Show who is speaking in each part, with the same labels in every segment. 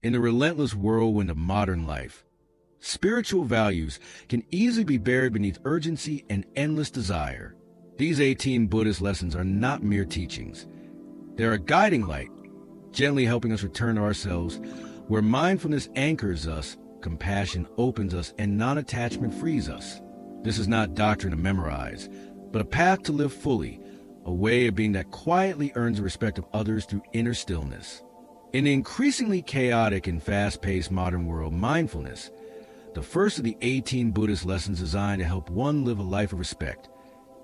Speaker 1: In the relentless whirlwind of modern life, spiritual values can easily be buried beneath urgency and endless desire. These 18 Buddhist lessons are not mere teachings. They're a guiding light, gently helping us return to ourselves, where mindfulness anchors us, compassion opens us, and non-attachment frees us. This is not doctrine to memorize, but a path to live fully, a way of being that quietly earns the respect of others through inner stillness. In the increasingly chaotic and fast-paced modern world, mindfulness, the first of the 18 Buddhist lessons designed to help one live a life of respect,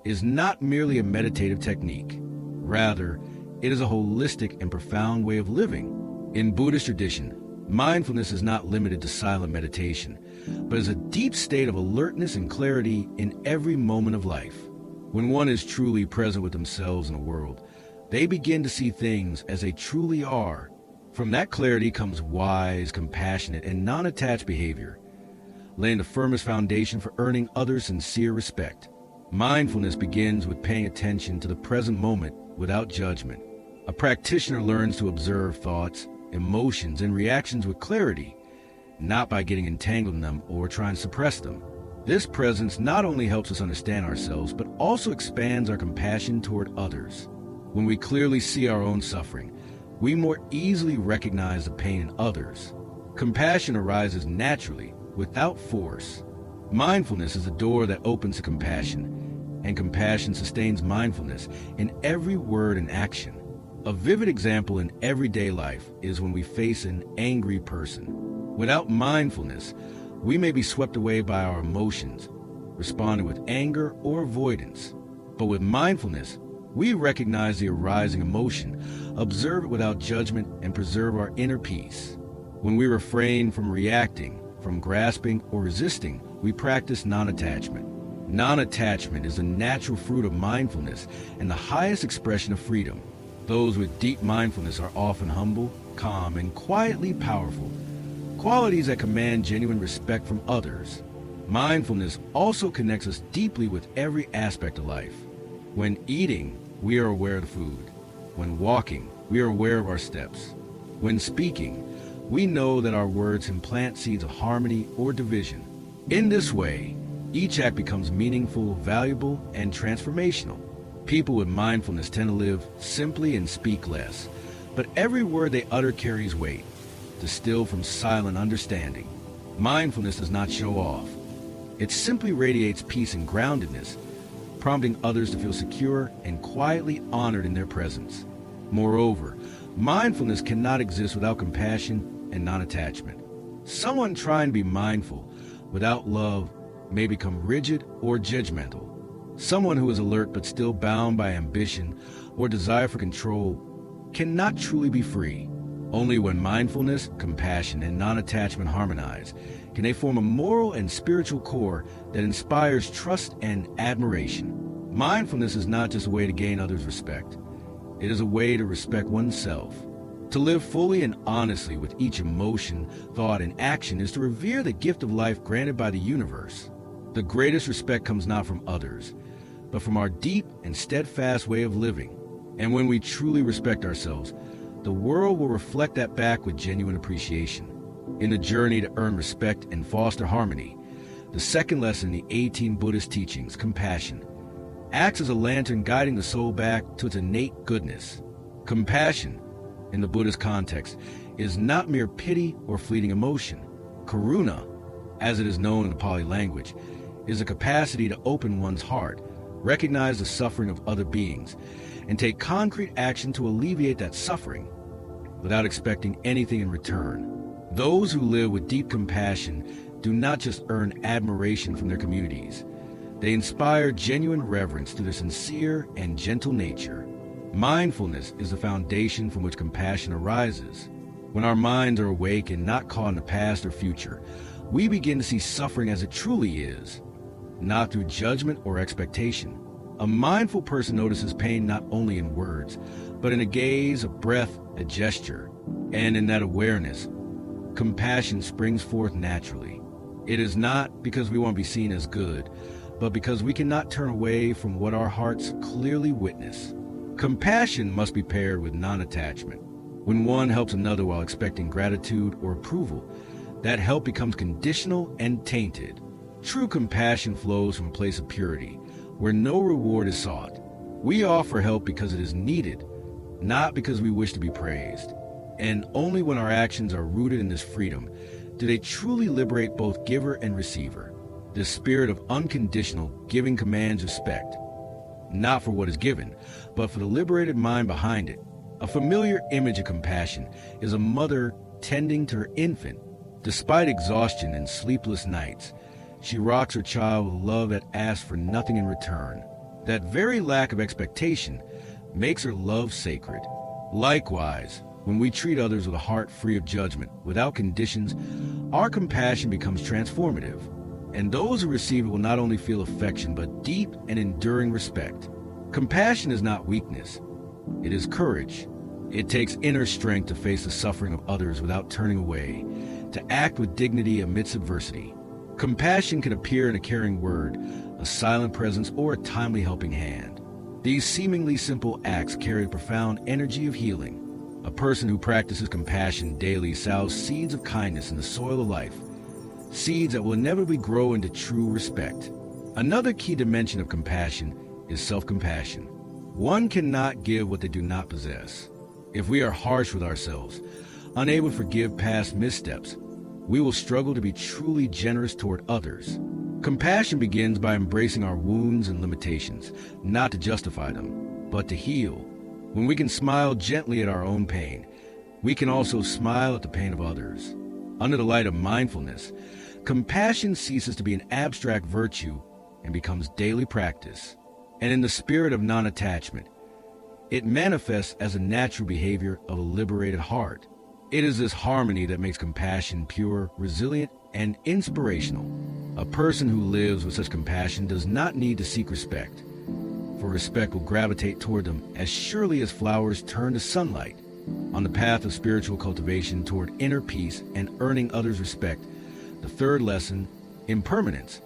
Speaker 1: is not merely a meditative technique. Rather, it is a holistic and profound way of living. In Buddhist tradition, mindfulness is not limited to silent meditation, but is a deep state of alertness and clarity in every moment of life. When one is truly present with themselves and the world, they begin to see things as they truly are. From that clarity comes wise, compassionate, and non-attached behavior, laying the firmest foundation for earning others' sincere respect. Mindfulness begins with paying attention to the present moment without judgment. A practitioner learns to observe thoughts, emotions, and reactions with clarity, not by getting entangled in them or trying to suppress them. This presence not only helps us understand ourselves, but also expands our compassion toward others. When we clearly see our own suffering, we more easily recognize the pain in others. Compassion arises naturally, without force. Mindfulness is a door that opens to compassion, and compassion sustains mindfulness in every word and action. A vivid example in everyday life is when we face an angry person. Without mindfulness, we may be swept away by our emotions, responding with anger or avoidance. But with mindfulness, we recognize the arising emotion, observe it without judgment, and preserve our inner peace. When we refrain from reacting, from grasping or resisting, we practice non-attachment. Non-attachment is a natural fruit of mindfulness and the highest expression of freedom. Those with deep mindfulness are often humble, calm, and quietly powerful, qualities that command genuine respect from others. Mindfulness also connects us deeply with every aspect of life. When eating, we are aware of the food. When walking, we are aware of our steps. When speaking, we know that our words can plant seeds of harmony or division. In this way, each act becomes meaningful, valuable, and transformational. People with mindfulness tend to live simply and speak less, but every word they utter carries weight, distilled from silent understanding. Mindfulness does not show off. It simply radiates peace and groundedness, prompting others to feel secure and quietly honored in their presence. Moreover, mindfulness cannot exist without compassion and non-attachment. Someone trying to be mindful without love may become rigid or judgmental. Someone who is alert but still bound by ambition or desire for control cannot truly be free. Only when mindfulness, compassion, and non-attachment harmonize can they form a moral and spiritual core that inspires trust and admiration. Mindfulness is not just a way to gain others' respect. It is a way to respect oneself. To live fully and honestly with each emotion, thought, and action is to revere the gift of life granted by the universe. The greatest respect comes not from others, but from our deep and steadfast way of living. And when we truly respect ourselves, the world will reflect that back with genuine appreciation. In the journey to earn respect and foster harmony, the second lesson in the 18 Buddhist teachings, compassion, acts as a lantern guiding the soul back to its innate goodness. Compassion, in the Buddhist context, is not mere pity or fleeting emotion. Karuna, as it is known in the Pali language, is a capacity to open one's heart, recognize the suffering of other beings, and take concrete action to alleviate that suffering without expecting anything in return. Those who live with deep compassion do not just earn admiration from their communities. They inspire genuine reverence through their sincere and gentle nature. Mindfulness is the foundation from which compassion arises. When our minds are awake and not caught in the past or future, we begin to see suffering as it truly is, not through judgment or expectation. A mindful person notices pain not only in words, but in a gaze, a breath, a gesture. And in that awareness, compassion springs forth naturally. It is not because we want to be seen as good, but because we cannot turn away from what our hearts clearly witness. Compassion must be paired with non-attachment. When one helps another while expecting gratitude or approval, that help becomes conditional and tainted. True compassion flows from a place of purity, where no reward is sought. We offer help because it is needed, not because we wish to be praised. And only when our actions are rooted in this freedom do they truly liberate both giver and receiver. This spirit of unconditional giving commands respect, not for what is given, but for the liberated mind behind it. A familiar image of compassion is a mother tending to her infant. Despite exhaustion and sleepless nights, she rocks her child with love that asks for nothing in return. That very lack of expectation makes her love sacred. Likewise, when we treat others with a heart free of judgment, without conditions, our compassion becomes transformative. And those who receive it will not only feel affection, but deep and enduring respect. Compassion is not weakness. It is courage. It takes inner strength to face the suffering of others without turning away, to act with dignity amidst adversity. Compassion can appear in a caring word, a silent presence, or a timely helping hand. These seemingly simple acts carry a profound energy of healing. A person who practices compassion daily sows seeds of kindness in the soil of life, seeds that will inevitably grow into true respect. Another key dimension of compassion is self-compassion. One cannot give what they do not possess. If we are harsh with ourselves, unable to forgive past missteps, we will struggle to be truly generous toward others. Compassion begins by embracing our wounds and limitations, not to justify them, but to heal. When we can smile gently at our own pain, we can also smile at the pain of others. Under the light of mindfulness, compassion ceases to be an abstract virtue and becomes daily practice. And in the spirit of non-attachment, it manifests as a natural behavior of a liberated heart. It is this harmony that makes compassion pure, resilient, and inspirational. A person who lives with such compassion does not need to seek respect, for respect will gravitate toward them as surely as flowers turn to sunlight. On the path of spiritual cultivation toward inner peace and earning others' respect, the third lesson, impermanence,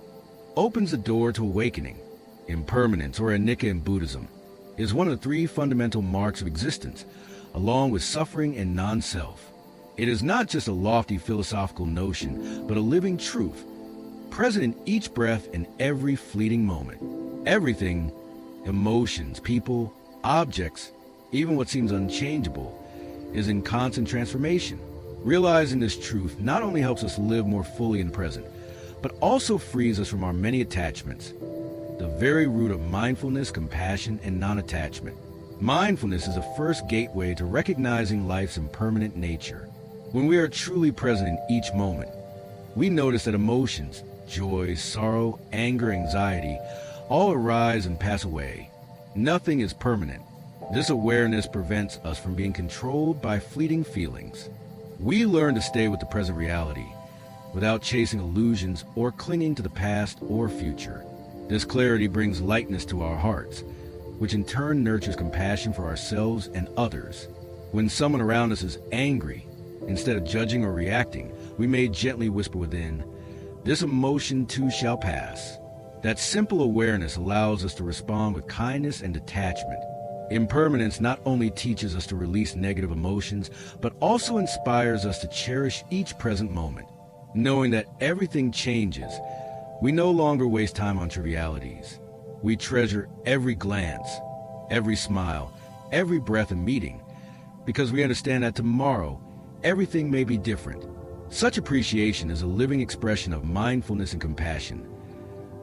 Speaker 1: opens the door to awakening. Impermanence, or anicca in Buddhism, is one of the three fundamental marks of existence, along with suffering and non-self. It is not just a lofty philosophical notion, but a living truth, present in each breath and every fleeting moment. Everything, emotions, people, objects, even what seems unchangeable, is in constant transformation. Realizing this truth not only helps us live more fully in the present, but also frees us from our many attachments, the very root of mindfulness, compassion, and non-attachment. Mindfulness is the first gateway to recognizing life's impermanent nature. When we are truly present in each moment, we notice that emotions, joy, sorrow, anger, anxiety, all arise and pass away. Nothing is permanent. This awareness prevents us from being controlled by fleeting feelings. We learn to stay with the present reality, without chasing illusions or clinging to the past or future. This clarity brings lightness to our hearts, which in turn nurtures compassion for ourselves and others. When someone around us is angry, instead of judging or reacting, we may gently whisper within, "This emotion too shall pass." That simple awareness allows us to respond with kindness and detachment. Impermanence not only teaches us to release negative emotions, but also inspires us to cherish each present moment. Knowing that everything changes, we no longer waste time on trivialities. We treasure every glance, every smile, every breath and meeting, because we understand that tomorrow, everything may be different. Such appreciation is a living expression of mindfulness and compassion,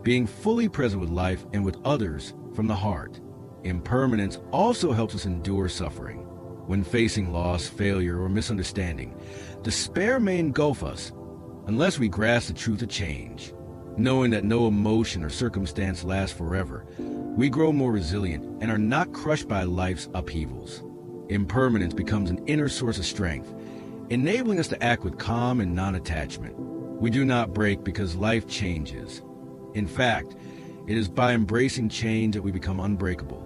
Speaker 1: being fully present with life and with others from the heart. Impermanence also helps us endure suffering. When facing loss, failure, or misunderstanding, despair may engulf us unless we grasp the truth of change. Knowing that no emotion or circumstance lasts forever, we grow more resilient and are not crushed by life's upheavals. Impermanence becomes an inner source of strength, enabling us to act with calm and non-attachment. We do not break because life changes. In fact, it is by embracing change that we become unbreakable.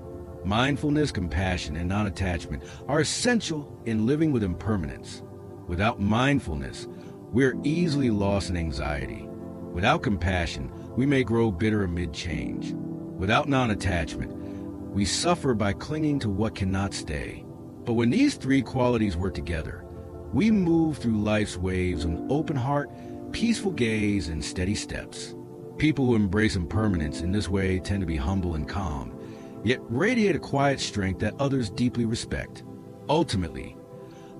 Speaker 1: Mindfulness, compassion, and non-attachment are essential in living with impermanence. Without mindfulness, we are easily lost in anxiety. Without compassion, we may grow bitter amid change. Without non-attachment, we suffer by clinging to what cannot stay. But when these three qualities work together, we move through life's waves with an open heart, peaceful gaze, and steady steps. People who embrace impermanence in this way tend to be humble and calm, yet radiate a quiet strength that others deeply respect. Ultimately,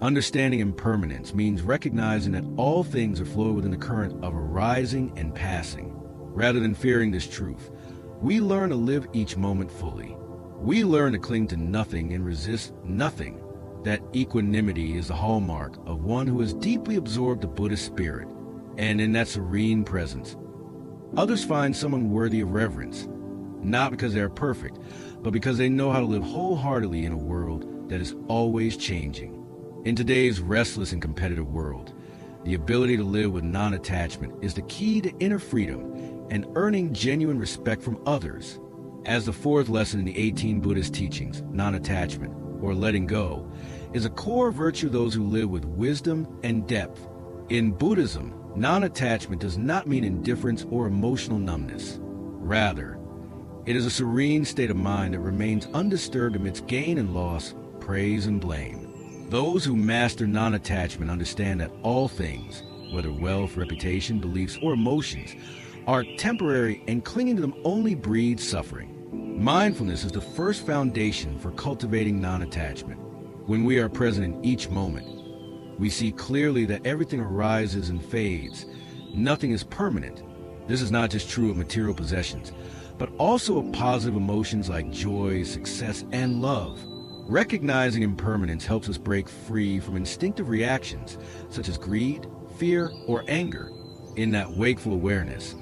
Speaker 1: understanding impermanence means recognizing that all things are fluid within the current of arising and passing. Rather than fearing this truth, we learn to live each moment fully. We learn to cling to nothing and resist nothing. That equanimity is the hallmark of one who has deeply absorbed the Buddhist spirit, and in that serene presence, others find someone worthy of reverence, not because they are perfect, but because they know how to live wholeheartedly in a world that is always changing. In today's restless and competitive world, the ability to live with non-attachment is the key to inner freedom and earning genuine respect from others. As the fourth lesson in the 18 Buddhist teachings, non-attachment, or letting go, is a core virtue of those who live with wisdom and depth. In Buddhism, non-attachment does not mean indifference or emotional numbness. Rather, it is a serene state of mind that remains undisturbed amidst gain and loss, praise and blame. Those who master non-attachment understand that all things, whether wealth, reputation, beliefs, or emotions, are temporary, and clinging to them only breeds suffering. Mindfulness is the first foundation for cultivating non-attachment. When we are present in each moment, we see clearly that everything arises and fades. Nothing is permanent. This is not just true of material possessions, but also of positive emotions like joy, success, and love. Recognizing impermanence helps us break free from instinctive reactions such as greed, fear, or anger. In that wakeful awareness,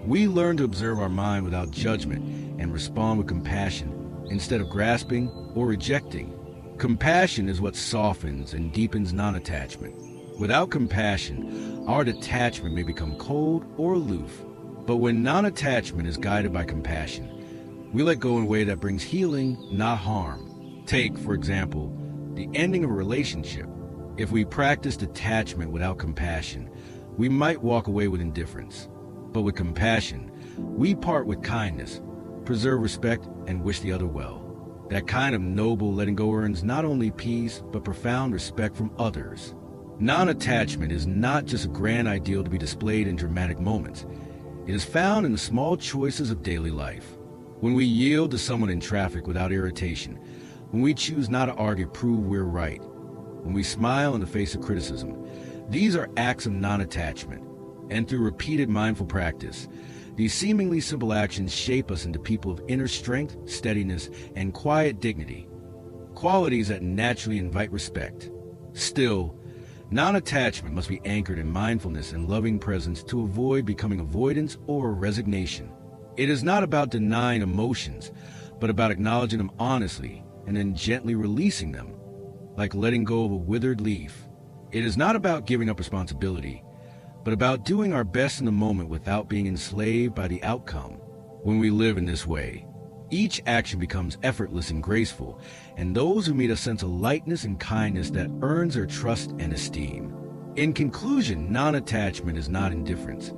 Speaker 1: we learn to observe our mind without judgment and respond with compassion instead of grasping or rejecting. Compassion is what softens and deepens non-attachment. Without compassion, our detachment may become cold or aloof. But when non-attachment is guided by compassion, we let go in a way that brings healing, not harm. Take, for example, the ending of a relationship. If we practice detachment without compassion, we might walk away with indifference. But with compassion, we part with kindness, preserve respect, and wish the other well. That kind of noble letting go earns not only peace, but profound respect from others. Non-attachment is not just a grand ideal to be displayed in dramatic moments. It is found in the small choices of daily life. When we yield to someone in traffic without irritation, when we choose not to argue, prove we're right, when we smile in the face of criticism, these are acts of non-attachment. And through repeated mindful practice, these seemingly simple actions shape us into people of inner strength, steadiness, and quiet dignity, qualities that naturally invite respect. Still, non-attachment must be anchored in mindfulness and loving presence to avoid becoming avoidance or resignation. It is not about denying emotions, but about acknowledging them honestly and then gently releasing them, like letting go of a withered leaf. It is not about giving up responsibility, but about doing our best in the moment without being enslaved by the outcome. When we live in this way, each action becomes effortless and graceful, and those who meet us sense a lightness and kindness that earns their trust and esteem. In conclusion, non-attachment is not indifference.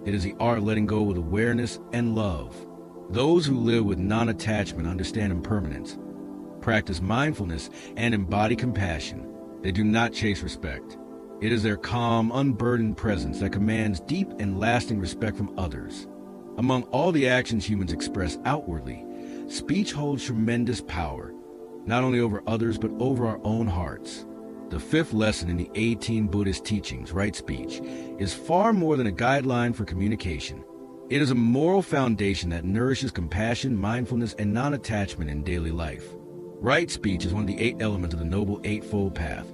Speaker 1: It is the art of letting go with awareness and love. Those who live with non-attachment understand impermanence, practice mindfulness, and embody compassion. They do not chase respect. It is their calm, unburdened presence that commands deep and lasting respect from others. Among all the actions humans express outwardly, speech holds tremendous power, not only over others but over our own hearts. The fifth lesson in the 18 Buddhist teachings, right speech, is far more than a guideline for communication. It is a moral foundation that nourishes compassion, mindfulness, and non-attachment in daily life. Right speech is one of the 8 elements of the Noble Eightfold Path,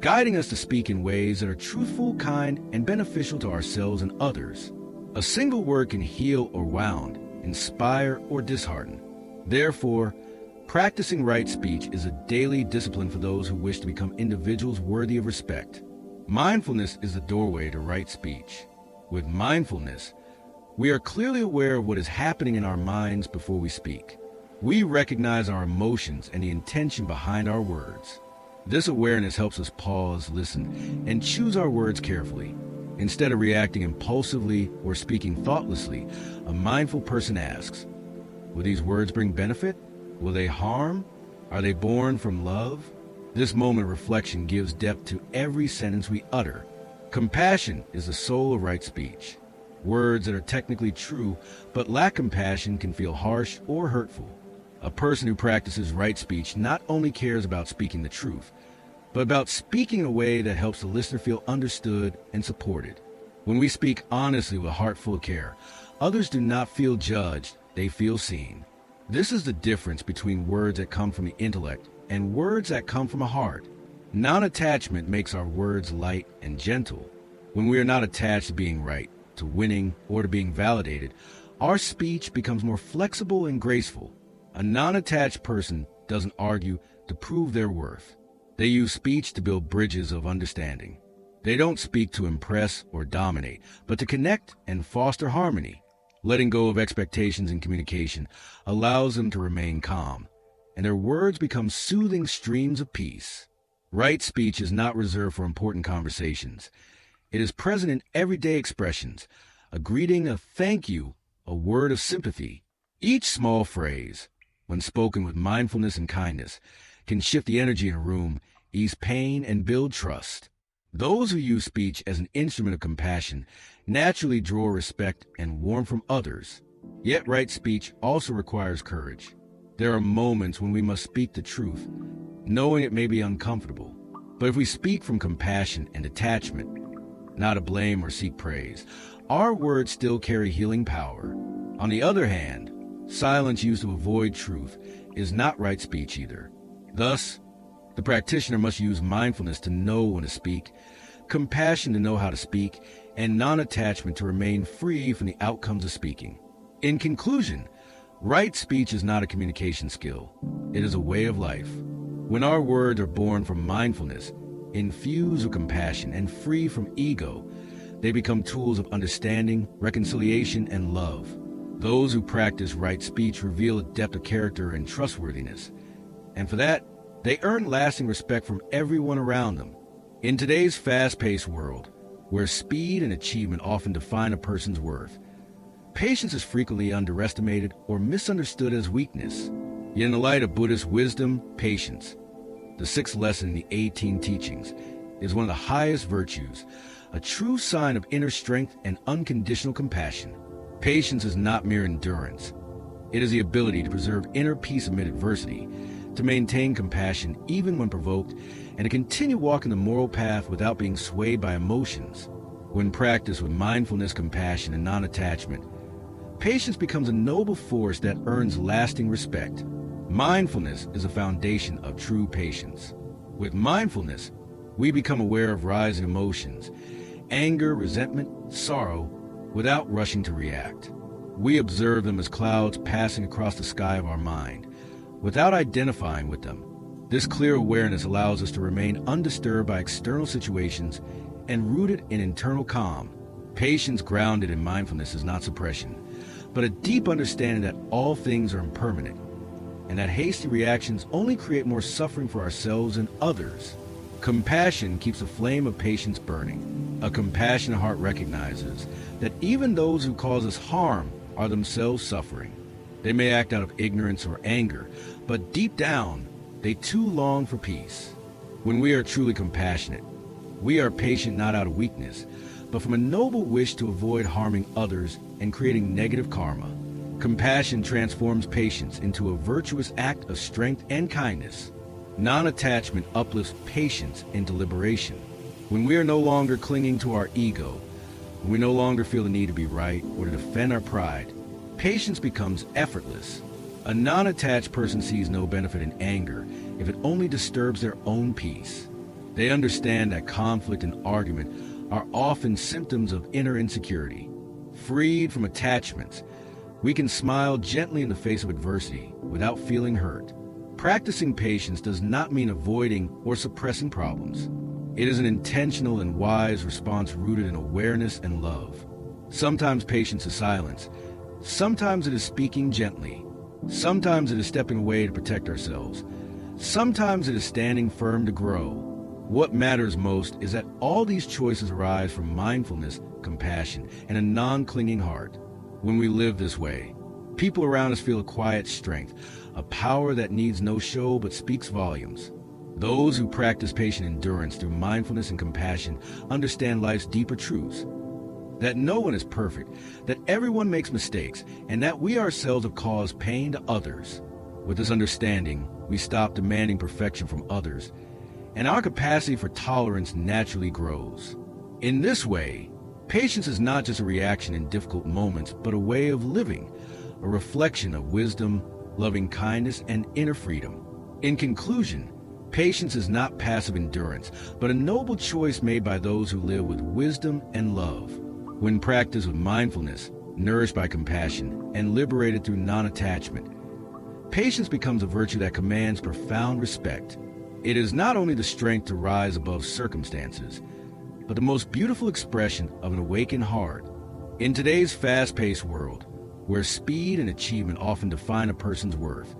Speaker 1: guiding us to speak in ways that are truthful, kind, and beneficial to ourselves and others. A single word can heal or wound, inspire or dishearten. Therefore, practicing right speech is a daily discipline for those who wish to become individuals worthy of respect. Mindfulness is the doorway to right speech. With mindfulness, we are clearly aware of what is happening in our minds before we speak. We recognize our emotions and the intention behind our words. This awareness helps us pause, listen, and choose our words carefully. Instead of reacting impulsively or speaking thoughtlessly, a mindful person asks, will these words bring benefit? Will they harm? Are they born from love? This moment of reflection gives depth to every sentence we utter. Compassion is the soul of right speech. Words that are technically true but lack compassion can feel harsh or hurtful. A person who practices right speech not only cares about speaking the truth, but about speaking in a way that helps the listener feel understood and supported. When we speak honestly with a heart full of care, others do not feel judged, they feel seen. This is the difference between words that come from the intellect and words that come from a heart. Non-attachment makes our words light and gentle. When we are not attached to being right, to winning, or to being validated, our speech becomes more flexible and graceful. A non-attached person doesn't argue to prove their worth. They use speech to build bridges of understanding. They don't speak to impress or dominate, but to connect and foster harmony. Letting go of expectations in communication allows them to remain calm, and their words become soothing streams of peace. Right speech is not reserved for important conversations. It is present in everyday expressions, a greeting, a thank you, a word of sympathy. Each small phrase, when spoken with mindfulness and kindness, can shift the energy in a room, ease pain, and build trust. Those who use speech as an instrument of compassion naturally draw respect and warmth from others. Yet right speech also requires courage. There are moments when we must speak the truth, knowing it may be uncomfortable. But if we speak from compassion and detachment, not to blame or seek praise, our words still carry healing power. On the other hand, silence used to avoid truth is not right speech either. Thus, the practitioner must use mindfulness to know when to speak, compassion to know how to speak, and non-attachment to remain free from the outcomes of speaking. In conclusion, right speech is not a communication skill. It is a way of life. When our words are born from mindfulness, infused with compassion, and free from ego, they become tools of understanding, reconciliation, and love. Those who practice right speech reveal a depth of character and trustworthiness, and for that, they earn lasting respect from everyone around them. In today's fast-paced world, where speed and achievement often define a person's worth, patience is frequently underestimated or misunderstood as weakness. Yet in the light of Buddhist wisdom, patience, the sixth lesson in the 18 teachings, is one of the highest virtues, a true sign of inner strength and unconditional compassion. Patience is not mere endurance. It is the ability to preserve inner peace amid adversity, to maintain compassion even when provoked, and to continue walking the moral path without being swayed by emotions. When practiced with mindfulness, compassion, and non-attachment, patience becomes a noble force that earns lasting respect. Mindfulness is a foundation of true patience. With mindfulness, we become aware of rising emotions, anger, resentment, sorrow, without rushing to react. We observe them as clouds passing across the sky of our mind, without identifying with them. This clear awareness allows us to remain undisturbed by external situations and rooted in internal calm. Patience grounded in mindfulness is not suppression, but a deep understanding that all things are impermanent, and that hasty reactions only create more suffering for ourselves and others. Compassion keeps the flame of patience burning. A compassionate heart recognizes that even those who cause us harm are themselves suffering. They may act out of ignorance or anger, but deep down, they too long for peace. When we are truly compassionate, we are patient not out of weakness, but from a noble wish to avoid harming others and creating negative karma. Compassion transforms patience into a virtuous act of strength and kindness. Non-attachment uplifts patience into liberation. When we are no longer clinging to our ego, when we no longer feel the need to be right or to defend our pride, patience becomes effortless. A non-attached person sees no benefit in anger if it only disturbs their own peace. They understand that conflict and argument are often symptoms of inner insecurity. Freed from attachments, we can smile gently in the face of adversity without feeling hurt. Practicing patience does not mean avoiding or suppressing problems. It is an intentional and wise response rooted in awareness and love. Sometimes patience is silence. Sometimes it is speaking gently. Sometimes it is stepping away to protect ourselves. Sometimes it is standing firm to grow. What matters most is that all these choices arise from mindfulness, compassion, and a non-clinging heart. When we live this way, people around us feel a quiet strength, a power that needs no show but speaks volumes. Those who practice patient endurance through mindfulness and compassion understand life's deeper truths. That no one is perfect, that everyone makes mistakes, and that we ourselves have caused pain to others. With this understanding, we stop demanding perfection from others, and our capacity for tolerance naturally grows. In this way, patience is not just a reaction in difficult moments, but a way of living, a reflection of wisdom, loving kindness, and inner freedom. In conclusion, patience is not passive endurance, but a noble choice made by those who live with wisdom and love. When practiced with mindfulness, nourished by compassion, and liberated through non-attachment, patience becomes a virtue that commands profound respect. It is not only the strength to rise above circumstances, but the most beautiful expression of an awakened heart. In today's fast-paced world, where speed and achievement often define a person's worth,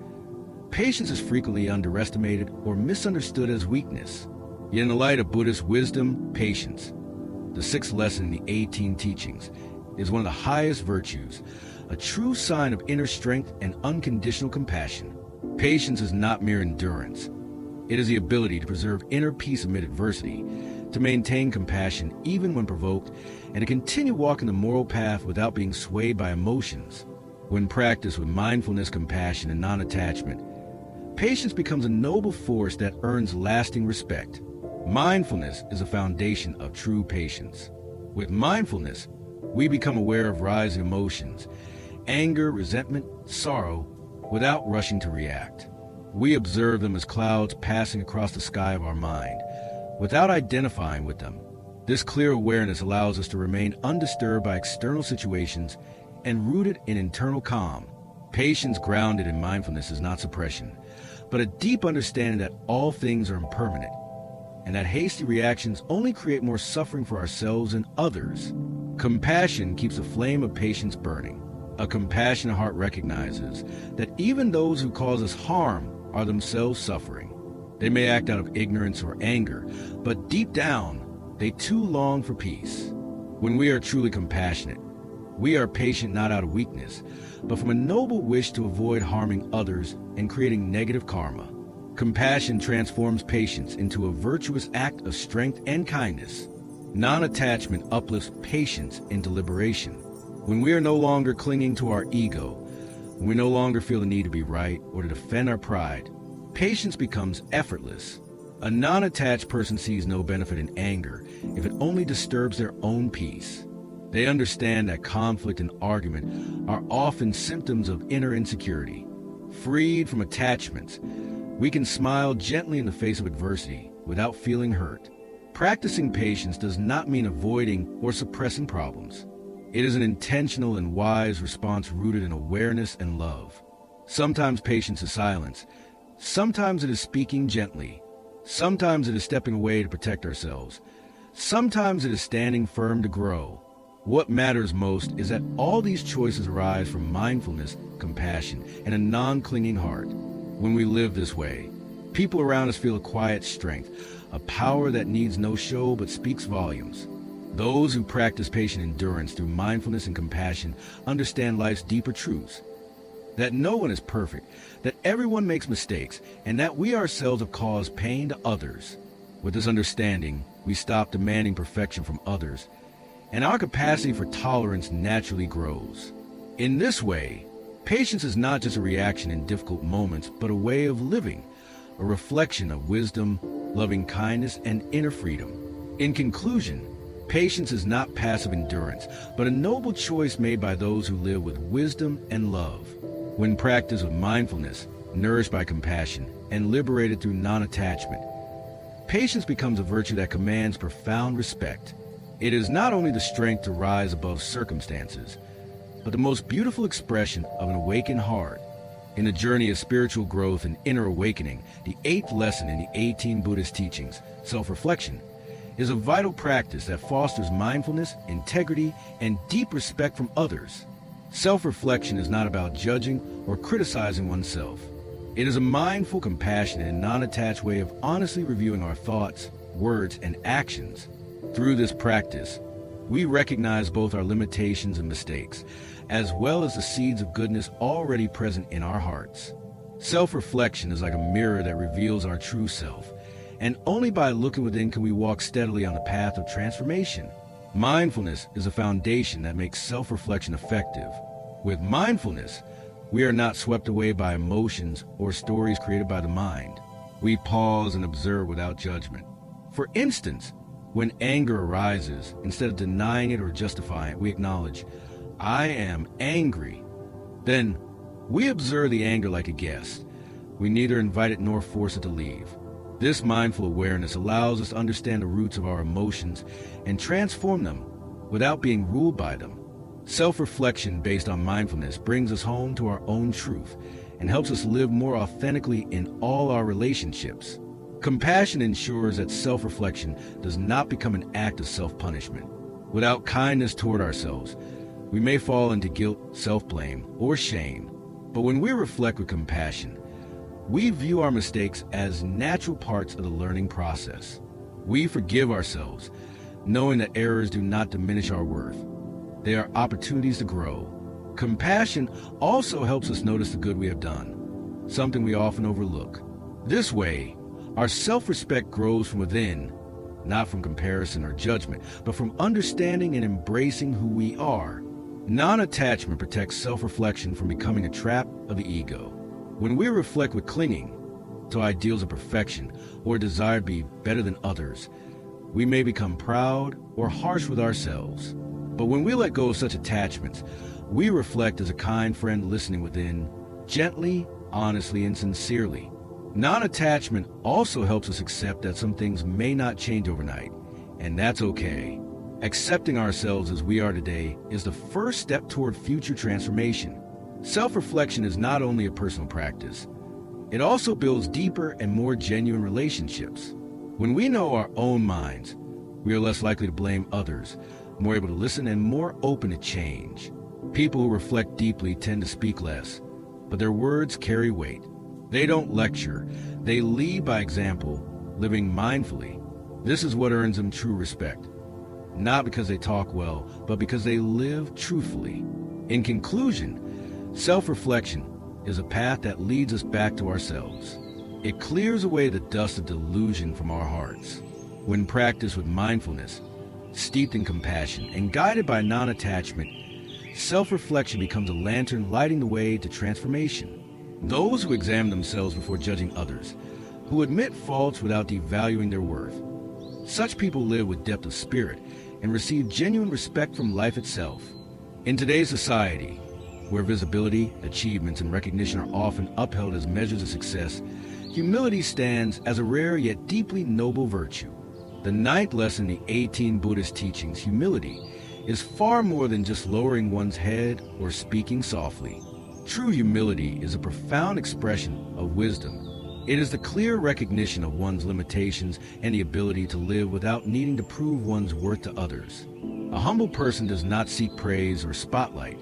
Speaker 1: patience is frequently underestimated or misunderstood as weakness. Yet in the light of Buddhist wisdom, patience, the sixth lesson in the 18 teachings, is one of the highest virtues, a true sign of inner strength and unconditional compassion. Patience is not mere endurance. It is the ability to preserve inner peace amid adversity, to maintain compassion even when provoked, and to continue walking the moral path without being swayed by emotions. When practiced with mindfulness, compassion, and non-attachment, patience becomes a noble force that earns lasting respect. Mindfulness is a foundation of true patience. With mindfulness, we become aware of rising emotions, anger, resentment, sorrow, without rushing to react. We observe them as clouds passing across the sky of our mind, without identifying with them. This clear awareness allows us to remain undisturbed by external situations and rooted in internal calm. Patience grounded in mindfulness is not suppression, but a deep understanding that all things are impermanent, and that hasty reactions only create more suffering for ourselves and others. Compassion keeps the flame of patience burning. A compassionate heart recognizes that even those who cause us harm are themselves suffering. They may act out of ignorance or anger, but deep down, they too long for peace. When we are truly compassionate, we are patient not out of weakness, but from a noble wish to avoid harming others and creating negative karma. Compassion transforms patience into a virtuous act of strength and kindness. Non-attachment uplifts patience into liberation. When we are no longer clinging to our ego, when we no longer feel the need to be right or to defend our pride, patience becomes effortless. A non-attached person sees no benefit in anger if it only disturbs their own peace. They understand that conflict and argument are often symptoms of inner insecurity. Freed from attachments, we can smile gently in the face of adversity without feeling hurt. Practicing patience does not mean avoiding or suppressing problems. It is an intentional and wise response rooted in awareness and love. Sometimes patience is silence. Sometimes it is speaking gently. Sometimes it is stepping away to protect ourselves. Sometimes it is standing firm to grow. What matters most is that all these choices arise from mindfulness, compassion, and a non-clinging heart. When we live this way, people around us feel a quiet strength, a power that needs no show but speaks volumes. Those who practice patient endurance through mindfulness and compassion understand life's deeper truths. That no one is perfect, that everyone makes mistakes, and that we ourselves have caused pain to others. With this understanding, we stop demanding perfection from others, and our capacity for tolerance naturally grows. In this way, patience is not just a reaction in difficult moments, but a way of living, a reflection of wisdom, loving kindness, and inner freedom. In conclusion, patience is not passive endurance, but a noble choice made by those who live with wisdom and love. When practiced with mindfulness, nourished by compassion, and liberated through non-attachment, patience becomes a virtue that commands profound respect. It is not only the strength to rise above circumstances, but the most beautiful expression of an awakened heart. In the journey of spiritual growth and inner awakening, the 8th lesson in the 18 Buddhist teachings, self-reflection, is a vital practice that fosters mindfulness, integrity, and deep respect from others. Self-reflection is not about judging or criticizing oneself. It is a mindful, compassionate, and non-attached way of honestly reviewing our thoughts, words, and actions. Through this practice, we recognize both our limitations and mistakes, as well as the seeds of goodness already present in our hearts. Self-reflection is like a mirror that reveals our true self, And only by looking within can we walk steadily on the path of transformation. Mindfulness is a foundation that makes self-reflection effective. With mindfulness, we are not swept away by emotions or stories created by the mind. We pause and observe without judgment. For instance, when anger arises, instead of denying it or justifying it, we acknowledge, I am angry. Then we observe the anger like a guest. We neither invite it nor force it to leave. This mindful awareness allows us to understand the roots of our emotions and transform them without being ruled by them. Self-reflection based on mindfulness brings us home to our own truth and helps us live more authentically in all our relationships. Compassion ensures that self-reflection does not become an act of self-punishment. Without kindness toward ourselves, we may fall into guilt, self-blame, or shame. But when we reflect with compassion, we view our mistakes as natural parts of the learning process. We forgive ourselves, knowing that errors do not diminish our worth. They are opportunities to grow. Compassion also helps us notice the good we have done, something we often overlook. This way, our self-respect grows from within, not from comparison or judgment, but from understanding and embracing who we are. Non-attachment protects self-reflection from becoming a trap of the ego. When we reflect with clinging to ideals of perfection or desire to be better than others, we may become proud or harsh with ourselves. But when we let go of such attachments, we reflect as a kind friend listening within, gently, honestly, and sincerely. Non-attachment also helps us accept that some things may not change overnight, and that's okay. Accepting ourselves as we are today is the first step toward future transformation. Self-reflection is not only a personal practice, it also builds deeper and more genuine relationships. When we know our own minds, we are less likely to blame others, more able to listen, and more open to change. People who reflect deeply tend to speak less, but their words carry weight. They don't lecture, they lead by example, living mindfully. This is what earns them true respect. Not because they talk well, but because they live truthfully. In conclusion, self-reflection is a path that leads us back to ourselves. It clears away the dust of delusion from our hearts. When practiced with mindfulness, steeped in compassion, and guided by non-attachment, self-reflection becomes a lantern lighting the way to transformation. Those who examine themselves before judging others, who admit faults without devaluing their worth, such people live with depth of spirit and receive genuine respect from life itself. In today's society, where visibility, achievements, and recognition are often upheld as measures of success, humility stands as a rare yet deeply noble virtue. The 9th lesson in the 18 Buddhist teachings, humility, is far more than just lowering one's head or speaking softly. True humility is a profound expression of wisdom. It is the clear recognition of one's limitations and the ability to live without needing to prove one's worth to others. A humble person does not seek praise or spotlight,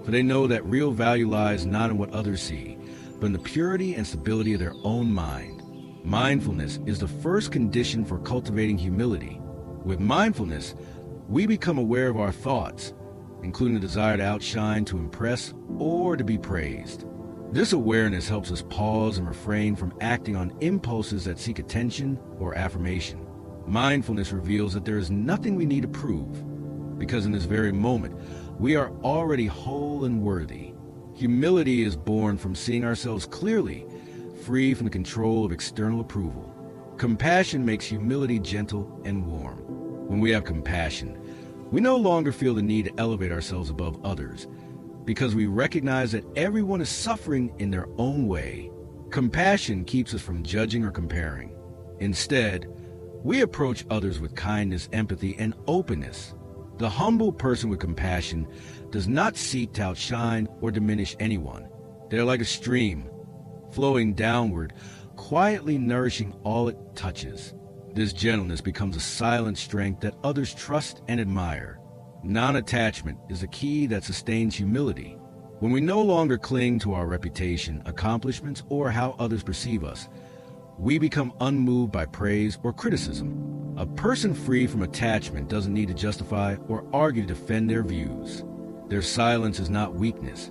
Speaker 1: for they know that real value lies not in what others see, but in the purity and stability of their own mind. Mindfulness is the first condition for cultivating humility. With mindfulness, we become aware of our thoughts, including the desire to outshine, to impress, or to be praised. This awareness helps us pause and refrain from acting on impulses that seek attention or affirmation. Mindfulness reveals that there is nothing we need to prove, because in this very moment, we are already whole and worthy. Humility is born from seeing ourselves clearly, free from the control of external approval. Compassion makes humility gentle and warm. When we have compassion, we no longer feel the need to elevate ourselves above others, because we recognize that everyone is suffering in their own way. Compassion keeps us from judging or comparing. Instead, we approach others with kindness, empathy, and openness. The humble person with compassion does not seek to outshine or diminish anyone. They are like a stream, flowing downward, quietly nourishing all it touches. This gentleness becomes a silent strength that others trust and admire. Non-attachment is the key that sustains humility. When we no longer cling to our reputation, accomplishments, or how others perceive us, we become unmoved by praise or criticism. A person free from attachment doesn't need to justify or argue to defend their views. Their silence is not weakness.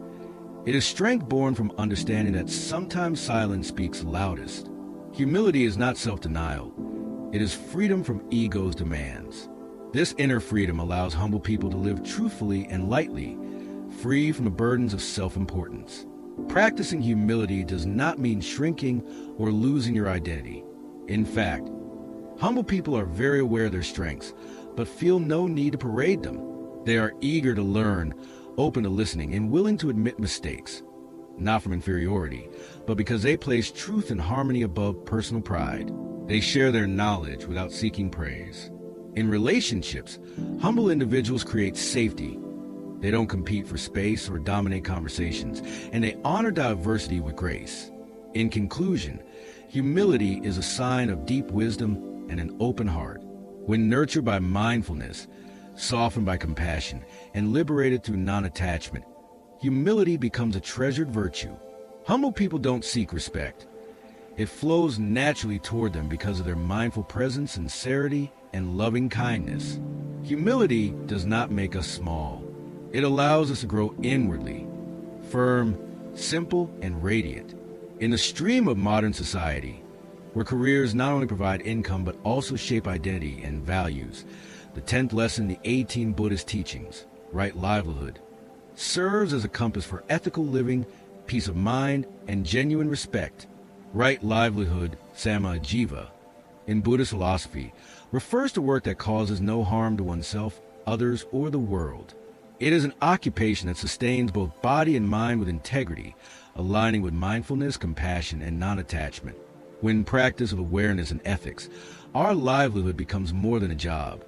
Speaker 1: It is strength born from understanding that sometimes silence speaks loudest. Humility is not self-denial. It is freedom from ego's demands. This inner freedom allows humble people to live truthfully and lightly, free from the burdens of self-importance. Practicing humility does not mean shrinking or losing your identity. In fact, humble people are very aware of their strengths, but feel no need to parade them. They are eager to learn, open to listening, and willing to admit mistakes, not from inferiority, but because they place truth and harmony above personal pride. They share their knowledge without seeking praise. In relationships, humble individuals create safety. They don't compete for space or dominate conversations, and they honor diversity with grace. In conclusion, humility is a sign of deep wisdom and an open heart. When nurtured by mindfulness, softened by compassion, and liberated through non-attachment, humility becomes a treasured virtue. Humble people don't seek respect. It flows naturally toward them because of their mindful presence, sincerity, and loving kindness. Humility does not make us small. It allows us to grow inwardly, firm, simple, and radiant. In the stream of modern society, where careers not only provide income but also shape identity and values, the 10th lesson in the 18 Buddhist teachings, right livelihood, serves as a compass for ethical living, peace of mind, and genuine respect. Right livelihood, samma jiva, in Buddhist philosophy, refers to work that causes no harm to oneself, others, or the world. It is an occupation that sustains both body and mind with integrity, aligning with mindfulness, compassion, and non-attachment. When practiced with awareness and ethics, our livelihood becomes more than a job.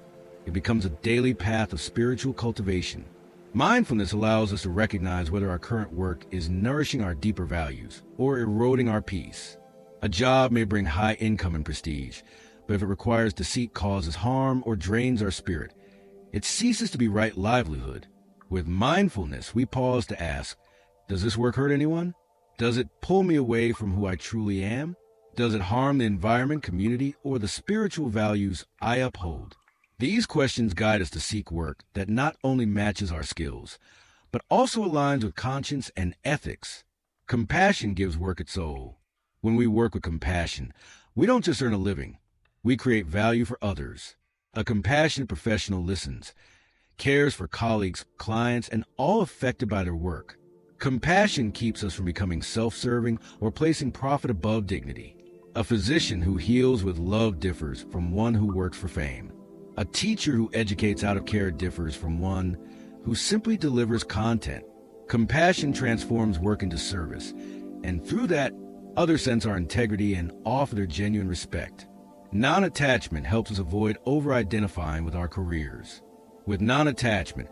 Speaker 1: It becomes a daily path of spiritual cultivation. Mindfulness allows us to recognize whether our current work is nourishing our deeper values or eroding our peace. A job may bring high income and prestige, but if it requires deceit, causes harm, or drains our spirit, it ceases to be right livelihood. With mindfulness, we pause to ask, does this work hurt anyone? Does it pull me away from who I truly am? Does it harm the environment, community, or the spiritual values I uphold? These questions guide us to seek work that not only matches our skills, but also aligns with conscience and ethics. Compassion gives work its soul. When we work with compassion, we don't just earn a living, we create value for others. A compassionate professional listens, cares for colleagues, clients, and all affected by their work. Compassion keeps us from becoming self-serving or placing profit above dignity. A physician who heals with love differs from one who works for fame. A teacher who educates out of care differs from one who simply delivers content. Compassion transforms work into service, and through that, others sense our integrity and offer their genuine respect. Non-attachment helps us avoid over-identifying with our careers. With non-attachment,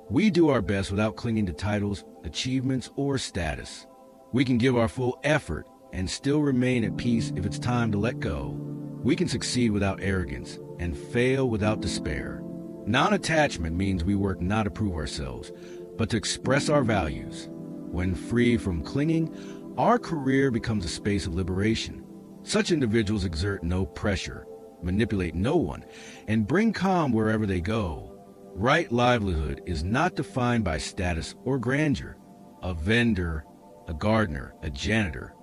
Speaker 1: we do our best without clinging to titles, achievements, or status. We can give our full effort and still remain at peace if it's time to let go. We can succeed without arrogance and fail without despair. Non-attachment means we work not to prove ourselves, but to express our values. When free from clinging, our career becomes a space of liberation. Such individuals exert no pressure, manipulate no one, and bring calm wherever they go. Right livelihood is not defined by status or grandeur. A vendor, a gardener, a janitor.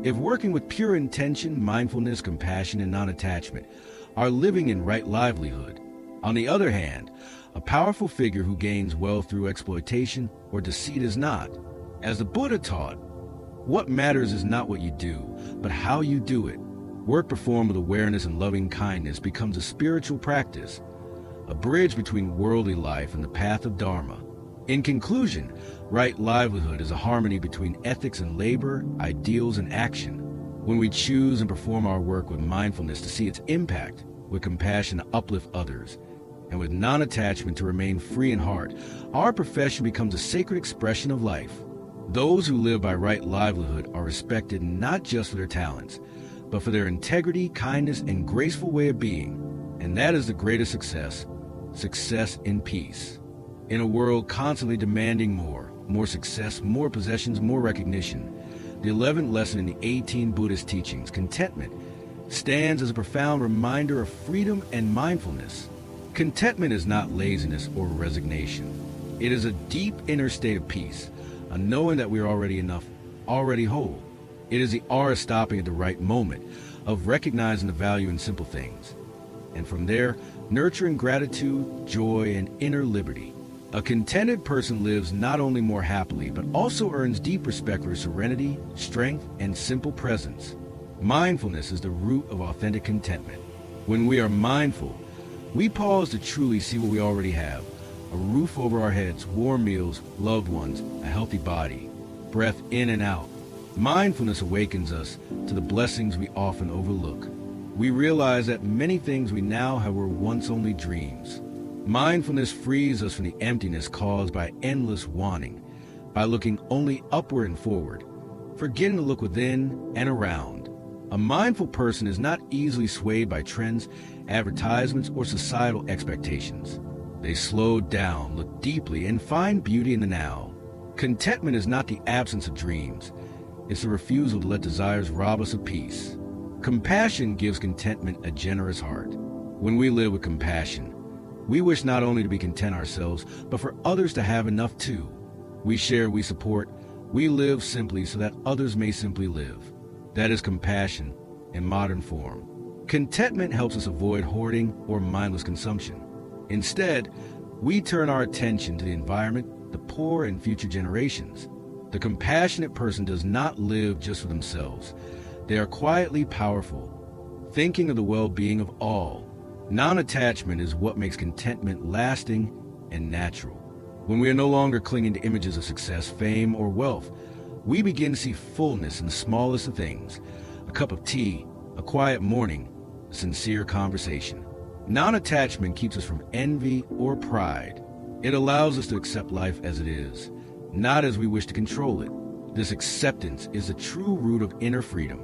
Speaker 1: If working with pure intention, mindfulness, compassion, and non-attachment are living in right livelihood. On the other hand, a powerful figure who gains wealth through exploitation or deceit is not. As the Buddha taught, what matters is not what you do, but how you do it. Work performed with awareness and loving kindness becomes a spiritual practice, a bridge between worldly life and the path of Dharma. In conclusion, right livelihood is a harmony between ethics and labor, ideals and action. When we choose and perform our work with mindfulness to see its impact, with compassion to uplift others, and with non-attachment to remain free in heart, our profession becomes a sacred expression of life. Those who live by right livelihood are respected not just for their talents, but for their integrity, kindness, and graceful way of being. And that is the greatest success, success in peace. In a world constantly demanding more success, more possessions, more recognition, the 11th lesson in the 18 Buddhist teachings, contentment, stands as a profound reminder of freedom and mindfulness. Contentment is not laziness or resignation. It is a deep inner state of peace, a knowing that we are already enough, already whole. It is the hour stopping at the right moment, of recognizing the value in simple things. And from there, nurturing gratitude, joy, and inner liberty. A contented person lives not only more happily, but also earns deep respect for serenity, strength, and simple presence. Mindfulness is the root of authentic contentment. When we are mindful, we pause to truly see what we already have: a roof over our heads, warm meals, loved ones, a healthy body, breath in and out. Mindfulness awakens us to the blessings we often overlook. We realize that many things we now have were once only dreams. Mindfulness frees us from the emptiness caused by endless wanting, by looking only upward and forward, forgetting to look within and around. A mindful person is not easily swayed by trends, advertisements, or societal expectations. They slow down, look deeply, and find beauty in the now. Contentment is not the absence of dreams. It's the refusal to let desires rob us of peace. Compassion gives contentment a generous heart. When we live with compassion, we wish not only to be content ourselves, but for others to have enough too. We share, we support, we live simply so that others may simply live. That is compassion in modern form. Contentment helps us avoid hoarding or mindless consumption. Instead, we turn our attention to the environment, the poor, and future generations. The compassionate person does not live just for themselves. They are quietly powerful, thinking of the well-being of all. Non-attachment is what makes contentment lasting and natural. When we are no longer clinging to images of success, fame, or wealth, we begin to see fullness in the smallest of things: a cup of tea, a quiet morning, a sincere conversation. Non-attachment keeps us from envy or pride. It allows us to accept life as it is, not as we wish to control it. This acceptance is the true root of inner freedom.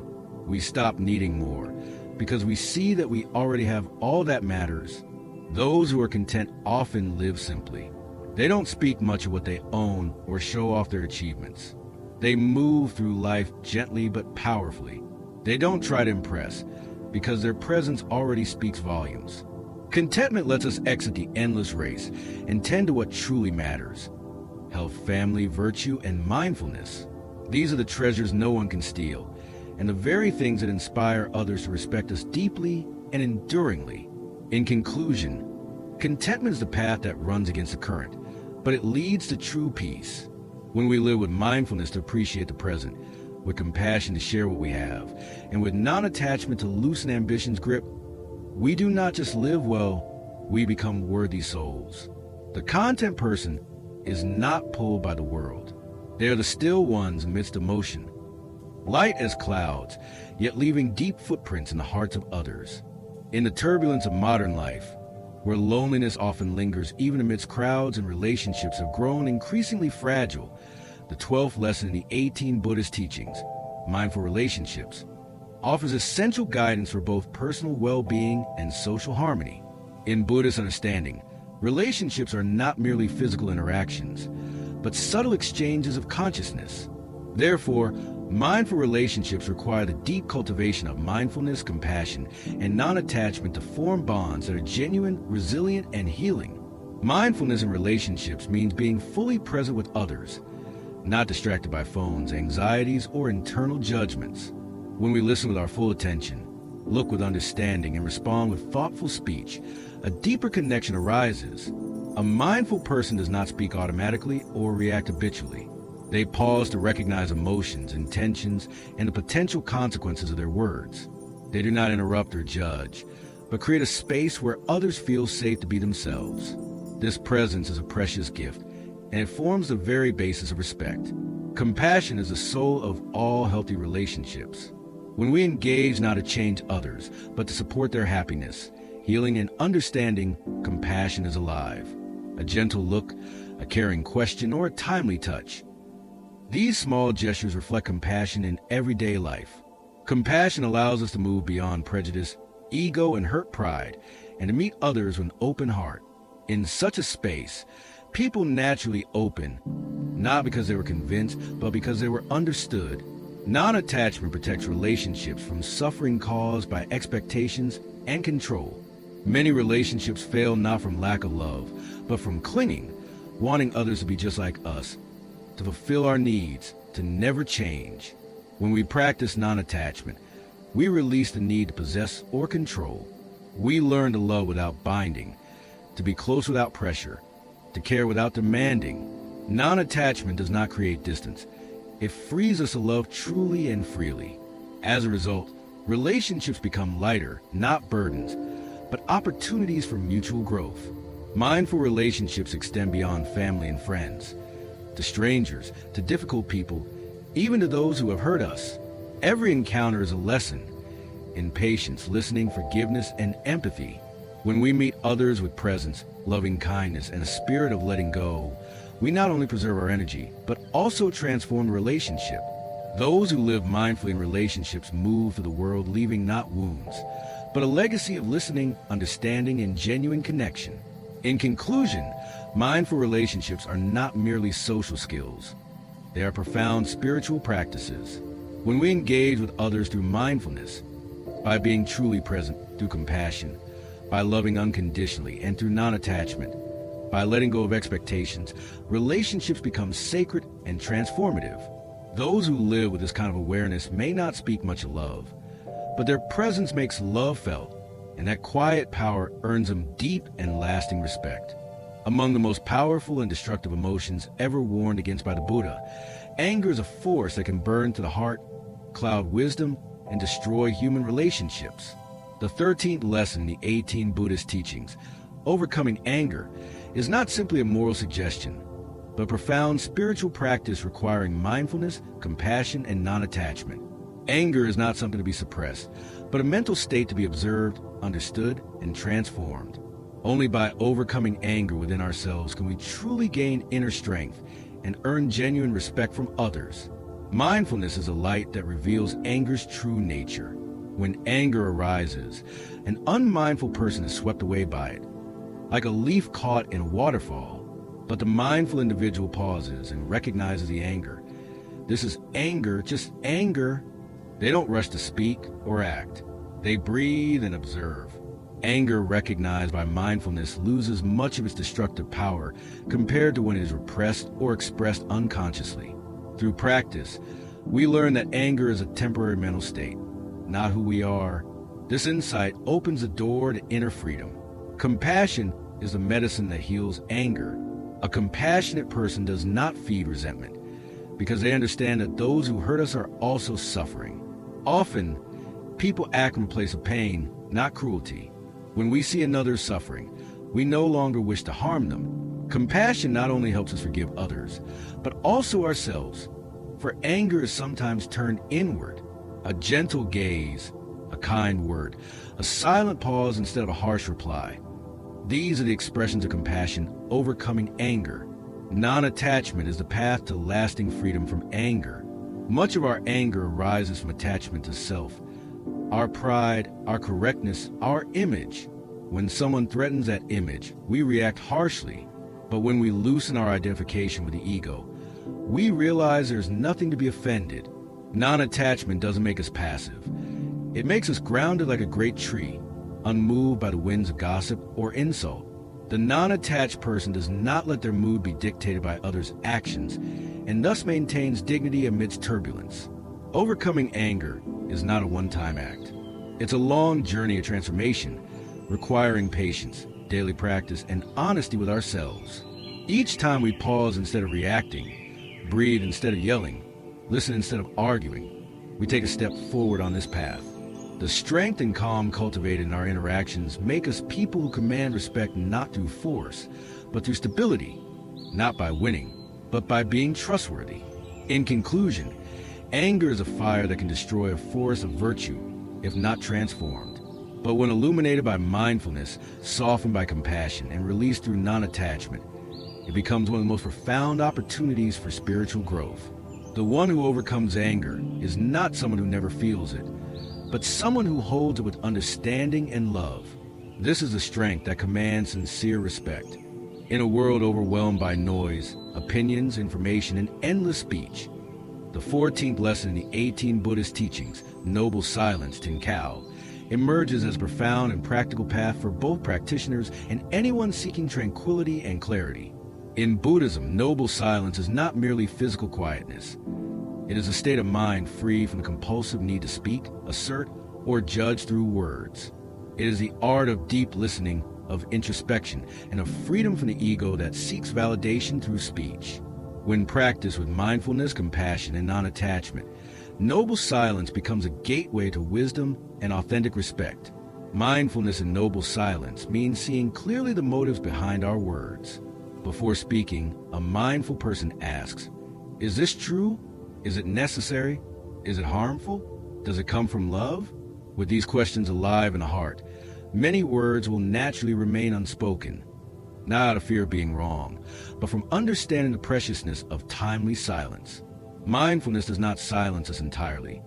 Speaker 1: We stop needing more because we see that we already have all that matters. Those who are content often live simply. They don't speak much of what they own or show off their achievements. They move through life gently but powerfully. They don't try to impress because their presence already speaks volumes. Contentment lets us exit the endless race and tend to what truly matters: health, family, virtue, and mindfulness. These are the treasures no one can steal, and the very things that inspire others to respect us deeply and enduringly. In conclusion, contentment is the path that runs against the current, but it leads to true peace. When we live with mindfulness to appreciate the present, with compassion to share what we have, and with non-attachment to loosen ambition's grip, we do not just live well, we become worthy souls. The content person is not pulled by the world. They are the still ones amidst emotion, light as clouds, yet leaving deep footprints in the hearts of others. In the turbulence of modern life, where loneliness often lingers even amidst crowds and relationships have grown increasingly fragile, the 12th lesson in the 18 Buddhist teachings, Mindful Relationships, offers essential guidance for both personal well-being and social harmony. In Buddhist understanding, relationships are not merely physical interactions, but subtle exchanges of consciousness. Therefore, mindful relationships require the deep cultivation of mindfulness, compassion, and non-attachment to form bonds that are genuine, resilient, and healing. Mindfulness in relationships means being fully present with others, not distracted by phones, anxieties, or internal judgments. When we listen with our full attention, look with understanding, and respond with thoughtful speech, a deeper connection arises. A mindful person does not speak automatically or react habitually. They pause to recognize emotions, intentions, and the potential consequences of their words. They do not interrupt or judge, but create a space where others feel safe to be themselves. This presence is a precious gift, and it forms the very basis of respect. Compassion is the soul of all healthy relationships. When we engage not to change others, but to support their happiness, healing, and understanding, compassion is alive. A gentle look, a caring question, or a timely touch. These small gestures reflect compassion in everyday life. Compassion allows us to move beyond prejudice, ego, and hurt pride, and to meet others with an open heart. In such a space, people naturally open, not because they were convinced, but because they were understood. Non-attachment protects relationships from suffering caused by expectations and control. Many relationships fail not from lack of love, but from clinging, wanting others to be just like us, to fulfill our needs, to never change. When we practice non-attachment, We release the need to possess or control. We learn to love without binding, to be close without pressure, to care without demanding. Non-attachment does not create distance. It frees us to love truly and freely. As a result, relationships become lighter, not burdens, but opportunities for mutual growth. Mindful relationships extend beyond family and friends, to strangers, to difficult people, even to those who have hurt us. Every encounter is a lesson in patience, listening, forgiveness, and empathy. When we meet others with presence, loving kindness, and a spirit of letting go, we not only preserve our energy, but also transform the relationship. Those who live mindfully in relationships move through the world leaving not wounds, but a legacy of listening, understanding, and genuine connection. In conclusion, mindful relationships are not merely social skills. They are profound spiritual practices. When we engage with others through mindfulness, by being truly present through compassion, by loving unconditionally and through non-attachment, by letting go of expectations, relationships become sacred and transformative. Those who live with this kind of awareness may not speak much love, but their presence makes love felt, and that quiet power earns them deep and lasting respect. Among the most powerful and destructive emotions ever warned against by the Buddha, anger is a force that can burn to the heart, cloud wisdom, and destroy human relationships. The 13th lesson in the 18 Buddhist teachings, overcoming anger, is not simply a moral suggestion, but a profound spiritual practice requiring mindfulness, compassion, and non-attachment. Anger is not something to be suppressed, but a mental state to be observed, understood, and transformed. Only by overcoming anger within ourselves can we truly gain inner strength and earn genuine respect from others. Mindfulness is a light that reveals anger's true nature. When anger arises, an unmindful person is swept away by it, like a leaf caught in a waterfall. But the mindful individual pauses and recognizes the anger. This is anger, just anger. They don't rush to speak or act. They breathe and observe. Anger recognized by mindfulness loses much of its destructive power compared to when it is repressed or expressed unconsciously. Through practice, we learn that anger is a temporary mental state, not who we are. This insight opens the door to inner freedom. Compassion is the medicine that heals anger. A compassionate person does not feed resentment because they understand that those who hurt us are also suffering. Often, people act from a place of pain, not cruelty. When we see another suffering, we no longer wish to harm them. Compassion not only helps us forgive others, but also ourselves. For anger is sometimes turned inward. A gentle gaze, a kind word, a silent pause instead of a harsh reply. These are the expressions of compassion overcoming anger. Non-attachment is the path to lasting freedom from anger. Much of our anger arises from attachment to self, our pride, our correctness, our image. When someone threatens that image, we react harshly. But when we loosen our identification with the ego, we realize there's nothing to be offended. Non-attachment doesn't make us passive. It makes us grounded like a great tree, unmoved by the winds of gossip or insult. The non-attached person does not let their mood be dictated by others' actions, and thus maintains dignity amidst turbulence. Overcoming anger is not a one-time act. It's a long journey of transformation, requiring patience, daily practice, and honesty with ourselves. Each time we pause instead of reacting, breathe instead of yelling, listen instead of arguing, we take a step forward on this path. The strength and calm cultivated in our interactions make us people who command respect not through force, but through stability, not by winning, but by being trustworthy. In conclusion, anger is a fire that can destroy a forest of virtue, if not transformed. But when illuminated by mindfulness, softened by compassion, and released through non-attachment, it becomes one of the most profound opportunities for spiritual growth. The one who overcomes anger is not someone who never feels it, but someone who holds it with understanding and love. This is the strength that commands sincere respect. In a world overwhelmed by noise, opinions, information, and endless speech, the 14th lesson in the 18 Buddhist teachings, Noble Silence, Tinkao, emerges as a profound and practical path for both practitioners and anyone seeking tranquility and clarity. In Buddhism, noble silence is not merely physical quietness. It is a state of mind free from the compulsive need to speak, assert, or judge through words. It is the art of deep listening, of introspection, and of freedom from the ego that seeks validation through speech. When practiced with mindfulness, compassion, and non-attachment, noble silence becomes a gateway to wisdom and authentic respect. Mindfulness in noble silence means seeing clearly the motives behind our words. Before speaking, a mindful person asks, "Is this true? Is it necessary? Is it harmful? Does it come from love?" With these questions alive in the heart, many words will naturally remain unspoken, not out of fear of being wrong, but from understanding the preciousness of timely silence. Mindfulness does not silence us entirely,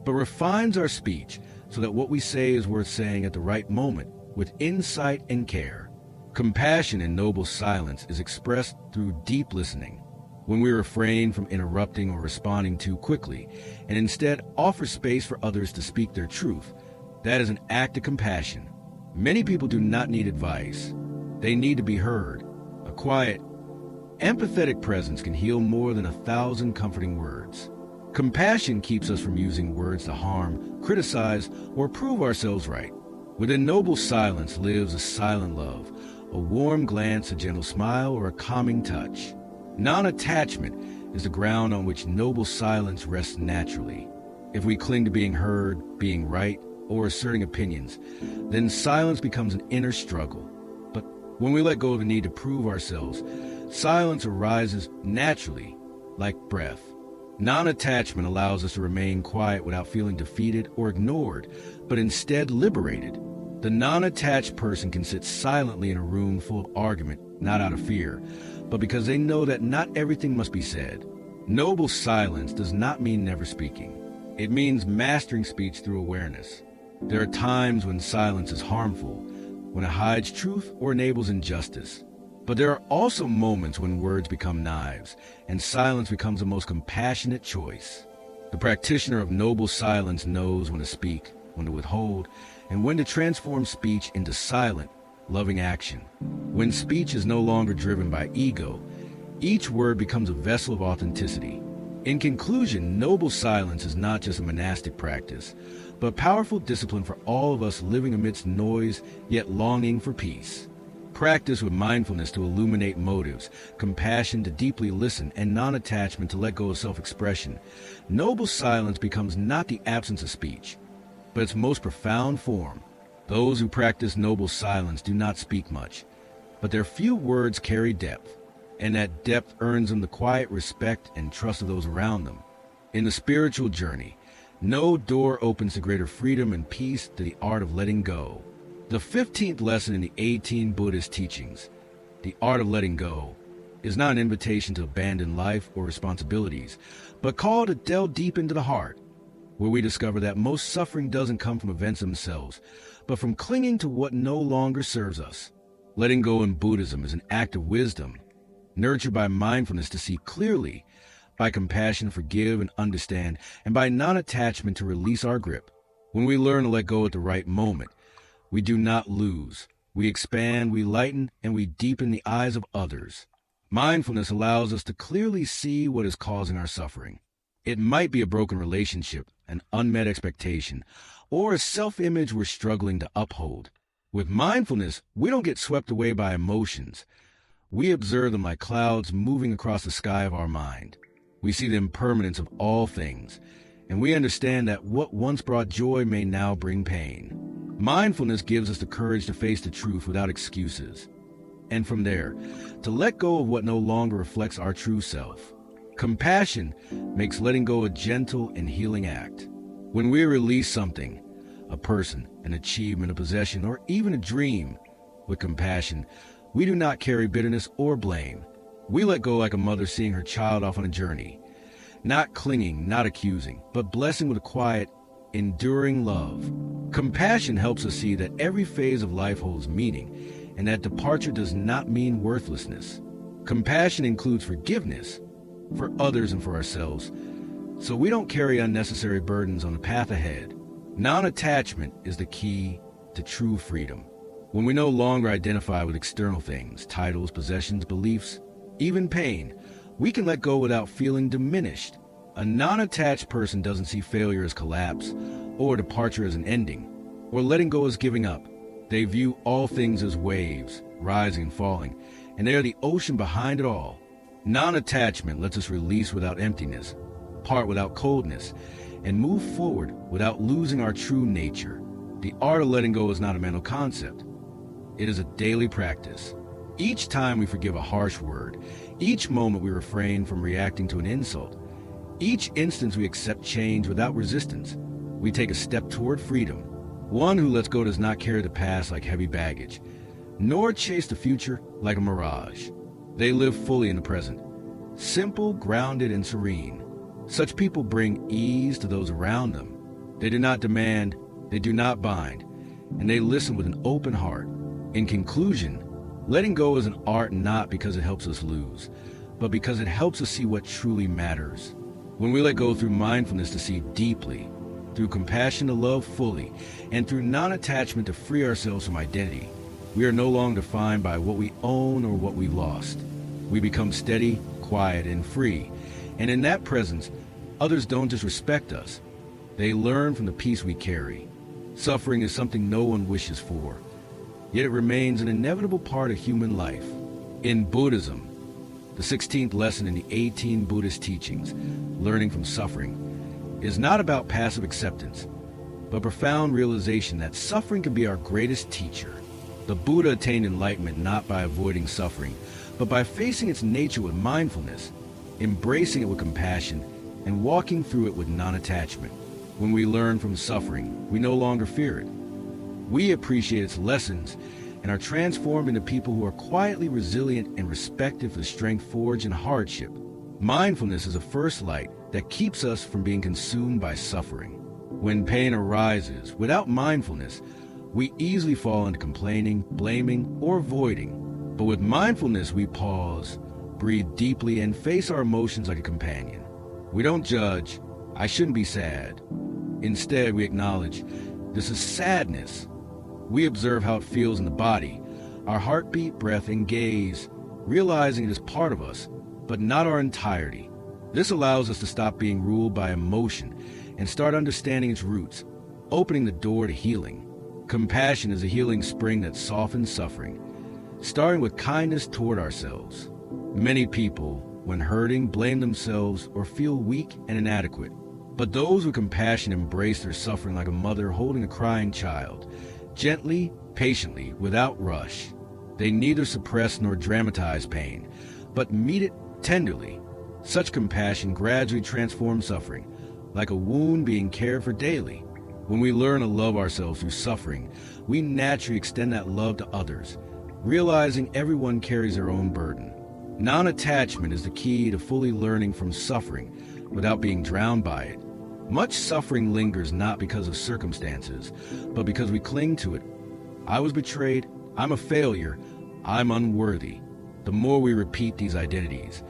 Speaker 1: but refines our speech so that what we say is worth saying at the right moment with insight and care. Compassion in noble silence is expressed through deep listening. When we refrain from interrupting or responding too quickly, and instead offer space for others to speak their truth, that is an act of compassion. Many people do not need advice. They need to be heard. A quiet, empathetic presence can heal more than 1,000 comforting words. Compassion keeps us from using words to harm, criticize, or prove ourselves right. Within noble silence lives a silent love, a warm glance, a gentle smile, or a calming touch. Non-attachment is the ground on which noble silence rests naturally. If we cling to being heard, being right, or asserting opinions, then silence becomes an inner struggle. But when we let go of the need to prove ourselves, silence arises naturally, like breath. Non-attachment allows us to remain quiet without feeling defeated or ignored, but instead liberated. The non-attached person can sit silently in a room full of argument, not out of fear, but because they know that not everything must be said. Noble silence does not mean never speaking. It means mastering speech through awareness. There are times when silence is harmful, when it hides truth or enables injustice. But there are also moments when words become knives, and silence becomes the most compassionate choice. The practitioner of noble silence knows when to speak, when to withhold, and when to transform speech into silent, loving action. When speech is no longer driven by ego, each word becomes a vessel of authenticity. In conclusion, noble silence is not just a monastic practice, but a powerful discipline for all of us living amidst noise, yet longing for peace. Practice with mindfulness to illuminate motives, compassion to deeply listen, and non-attachment to let go of self-expression. Noble silence becomes not the absence of speech, but its most profound form. Those who practice noble silence do not speak much, but their few words carry depth, and that depth earns them the quiet respect and trust of those around them. In the spiritual journey, no door opens to greater freedom and peace than the art of letting go. The 15th lesson in the 18 Buddhist teachings, the art of letting go, is not an invitation to abandon life or responsibilities, but call to delve deep into the heart, where we discover that most suffering doesn't come from events themselves, but from clinging to what no longer serves us. Letting go in Buddhism is an act of wisdom, nurtured by mindfulness to see clearly, by compassion to forgive and understand, and by non-attachment to release our grip. When we learn to let go at the right moment, we do not lose. We expand, we lighten, and we deepen the eyes of others. Mindfulness allows us to clearly see what is causing our suffering. It might be a broken relationship, an unmet expectation, or a self-image we're struggling to uphold. With mindfulness, we don't get swept away by emotions. We observe them like clouds moving across the sky of our mind. We see the impermanence of all things, and we understand that what once brought joy may now bring pain. Mindfulness gives us the courage to face the truth without excuses, and from there, to let go of what no longer reflects our true self. Compassion makes letting go a gentle and healing act. When we release something, a person, an achievement, a possession, or even a dream, with compassion, we do not carry bitterness or blame. We let go like a mother seeing her child off on a journey, not clinging, not accusing, but blessing with a quiet, enduring love. Compassion helps us see that every phase of life holds meaning, and that departure does not mean worthlessness. Compassion includes forgiveness for others and for ourselves, so we don't carry unnecessary burdens on the path ahead. Non-attachment is the key to true freedom. When we no longer identify with external things, titles, possessions, beliefs, even pain, we can let go without feeling diminished. A non-attached person doesn't see failure as collapse or departure as an ending, or letting go as giving up. They view all things as waves, rising and falling, and they are the ocean behind it all. Non-attachment lets us release without emptiness, part without coldness, and move forward without losing our true nature. The art of letting go is not a mental concept. It is a daily practice. Each time we forgive a harsh word, each moment we refrain from reacting to an insult, each instance we accept change without resistance, we take a step toward freedom. One who lets go does not carry the past like heavy baggage, nor chase the future like a mirage. They live fully in the present, simple, grounded, and serene. Such people bring ease to those around them. They do not demand, they do not bind, and they listen with an open heart. In conclusion, letting go is an art not because it helps us lose, but because it helps us see what truly matters. When we let go through mindfulness to see deeply, through compassion to love fully, and through non-attachment to free ourselves from identity, we are no longer defined by what we own or what we lost. We become steady, quiet, and free. And in that presence, others don't just respect us. They learn from the peace we carry. Suffering is something no one wishes for, yet it remains an inevitable part of human life. In Buddhism, the 16th lesson in the 18 Buddhist teachings, learning from suffering, is not about passive acceptance, but profound realization that suffering can be our greatest teacher. The Buddha attained enlightenment not by avoiding suffering, but by facing its nature with mindfulness, embracing it with compassion, and walking through it with non-attachment. When we learn from suffering, we no longer fear it. We appreciate its lessons and are transformed into people who are quietly resilient and respected for the strength forged in hardship. Mindfulness is a first light that keeps us from being consumed by suffering. When pain arises, without mindfulness, we easily fall into complaining, blaming, or avoiding. But with mindfulness, we pause, breathe deeply, and face our emotions like a companion. We don't judge, I shouldn't be sad. Instead, we acknowledge, this is sadness. We observe how it feels in the body, our heartbeat, breath, and gaze, realizing it is part of us, but not our entirety. This allows us to stop being ruled by emotion and start understanding its roots, opening the door to healing. Compassion is a healing spring that softens suffering, starting with kindness toward ourselves. Many people, when hurting, blame themselves or feel weak and inadequate. But those with compassion embrace their suffering like a mother holding a crying child, gently, patiently, without rush. They neither suppress nor dramatize pain, but meet it tenderly. Such compassion gradually transforms suffering, like a wound being cared for daily. When we learn to love ourselves through suffering, we naturally extend that love to others, realizing everyone carries their own burden. Non-attachment is the key to fully learning from suffering without being drowned by it. Much suffering lingers not because of circumstances, but because we cling to it. I was betrayed, I'm a failure, I'm unworthy. The more we repeat these identities,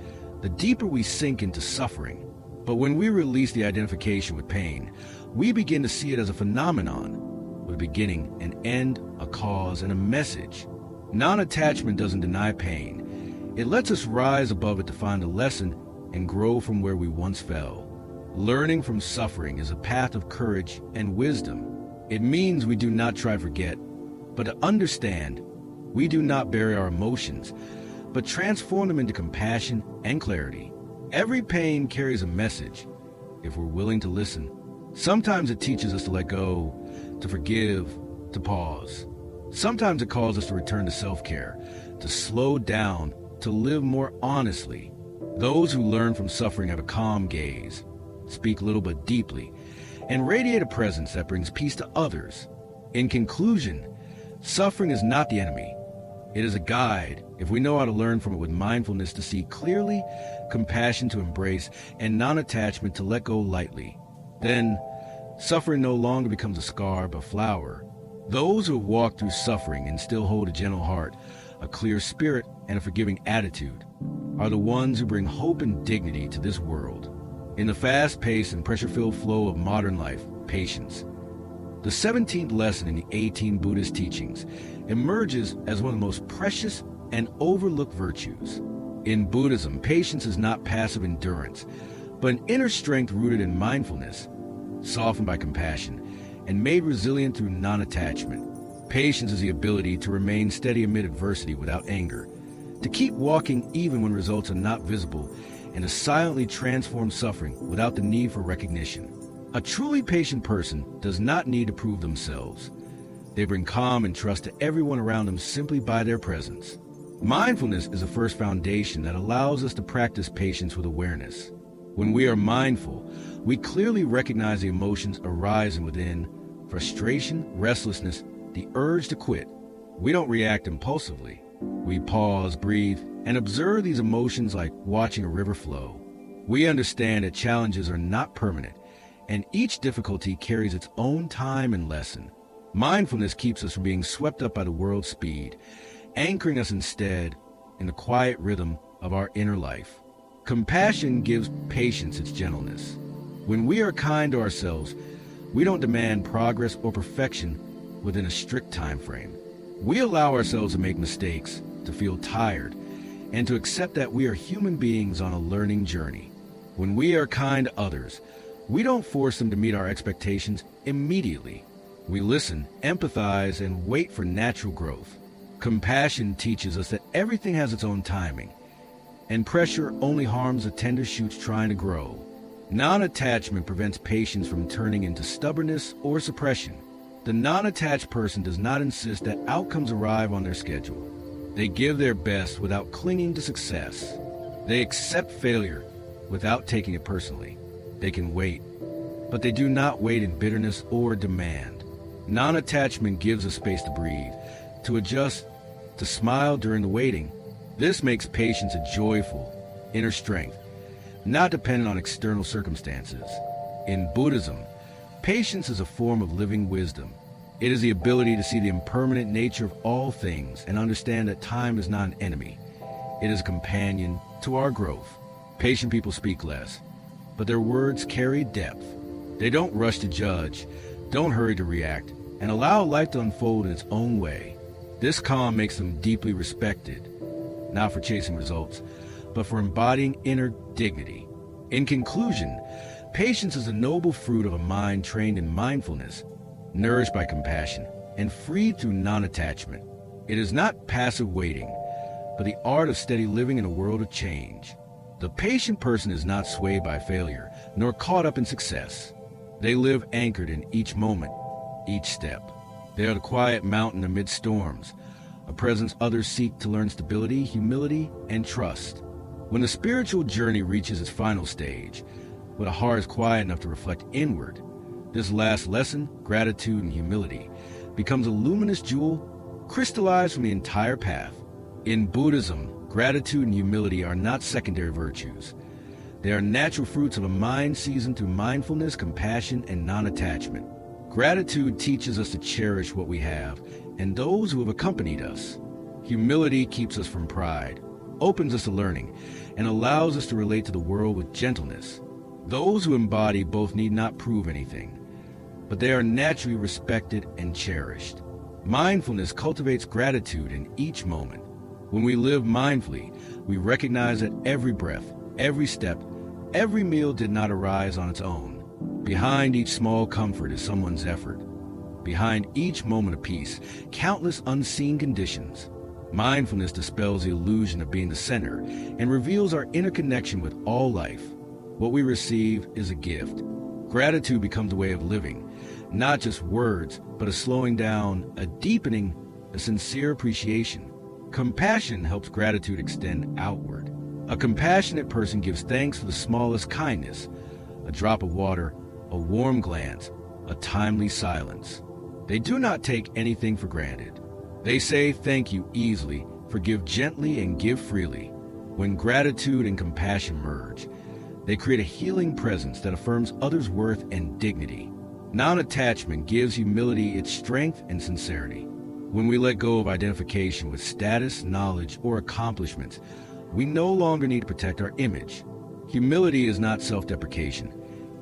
Speaker 1: the deeper we sink into suffering. But when we release the identification with pain, we begin to see it as a phenomenon, with a beginning, an end, a cause, and a message. Non-attachment doesn't deny pain. It lets us rise above it to find a lesson and grow from where we once fell. Learning from suffering is a path of courage and wisdom. It means we do not try to forget, but to understand. We do not bury our emotions, but transform them into compassion and clarity. Every pain carries a message, if we're willing to listen. Sometimes it teaches us to let go, to forgive, to pause. Sometimes it calls us to return to self-care, to slow down, to live more honestly. Those who learn from suffering have a calm gaze, speak little but deeply, and radiate a presence that brings peace to others. In conclusion, suffering is not the enemy. It is a guide, if we know how to learn from it with mindfulness to see clearly, compassion to embrace, and non-attachment to let go lightly. Then, suffering no longer becomes a scar but a flower. Those who walk through suffering and still hold a gentle heart, a clear spirit, and a forgiving attitude are the ones who bring hope and dignity to this world. In the fast-paced and pressure-filled flow of modern life, patience, the 17th lesson in the 18 Buddhist teachings, emerges as one of the most precious and overlooked virtues. In Buddhism, patience is not passive endurance, but an inner strength rooted in mindfulness, softened by compassion, and made resilient through non-attachment. Patience is the ability to remain steady amid adversity without anger, to keep walking even when results are not visible, and to silently transform suffering without the need for recognition. A truly patient person does not need to prove themselves. They bring calm and trust to everyone around them simply by their presence. Mindfulness is the first foundation that allows us to practice patience with awareness. When we are mindful, we clearly recognize the emotions arising within: frustration, restlessness, the urge to quit. We don't react impulsively. We pause, breathe, and observe these emotions like watching a river flow. We understand that challenges are not permanent, and each difficulty carries its own time and lesson. Mindfulness keeps us from being swept up by the world's speed, anchoring us instead in the quiet rhythm of our inner life. Compassion gives patience its gentleness. When we are kind to ourselves, we don't demand progress or perfection within a strict time frame. We allow ourselves to make mistakes, to feel tired, and to accept that we are human beings on a learning journey. When we are kind to others, we don't force them to meet our expectations immediately. We listen, empathize, and wait for natural growth. Compassion teaches us that everything has its own timing, and pressure only harms the tender shoots trying to grow. Non-attachment prevents patience from turning into stubbornness or suppression. The non-attached person does not insist that outcomes arrive on their schedule. They give their best without clinging to success. They accept failure without taking it personally. They can wait, but they do not wait in bitterness or demand. Non-attachment gives us space to breathe, to adjust, to smile during the waiting. This makes patience a joyful inner strength, not dependent on external circumstances. In Buddhism, patience is a form of living wisdom. It is the ability to see the impermanent nature of all things and understand that time is not an enemy. It is a companion to our growth. Patient people speak less, but their words carry depth. They don't rush to judge, don't hurry to react, and allow life to unfold in its own way. This calm makes them deeply respected, not for chasing results, but for embodying inner dignity. In conclusion, patience is a noble fruit of a mind trained in mindfulness, nourished by compassion, and freed through non-attachment. It is not passive waiting, but the art of steady living in a world of change. The patient person is not swayed by failure, nor caught up in success. They live anchored in each moment, each step. They are the quiet mountain amid storms, a presence others seek to learn stability, humility, and trust. When the spiritual journey reaches its final stage, when a heart is quiet enough to reflect inward, this last lesson, gratitude and humility, becomes a luminous jewel crystallized from the entire path. In Buddhism, gratitude and humility are not secondary virtues. They are natural fruits of a mind seasoned through mindfulness, compassion, and non-attachment. Gratitude teaches us to cherish what we have and those who have accompanied us. Humility keeps us from pride, opens us to learning, and allows us to relate to the world with gentleness. Those who embody both need not prove anything, but they are naturally respected and cherished. Mindfulness cultivates gratitude in each moment. When we live mindfully, we recognize that every breath, every step, every meal did not arise on its own. Behind each small comfort is someone's effort. Behind each moment of peace, countless unseen conditions. Mindfulness dispels the illusion of being the center and reveals our interconnection with all life. What we receive is a gift. Gratitude becomes a way of living, not just words, but a slowing down, a deepening, a sincere appreciation. Compassion helps gratitude extend outward. A compassionate person gives thanks for the smallest kindness, a drop of water, a warm glance, a timely silence. They do not take anything for granted. They say thank you easily, forgive gently, and give freely. When gratitude and compassion merge, they create a healing presence that affirms others' worth and dignity. Non-attachment gives humility its strength and sincerity. When we let go of identification with status, knowledge, or accomplishments, we no longer need to protect our image. Humility is not self-deprecation.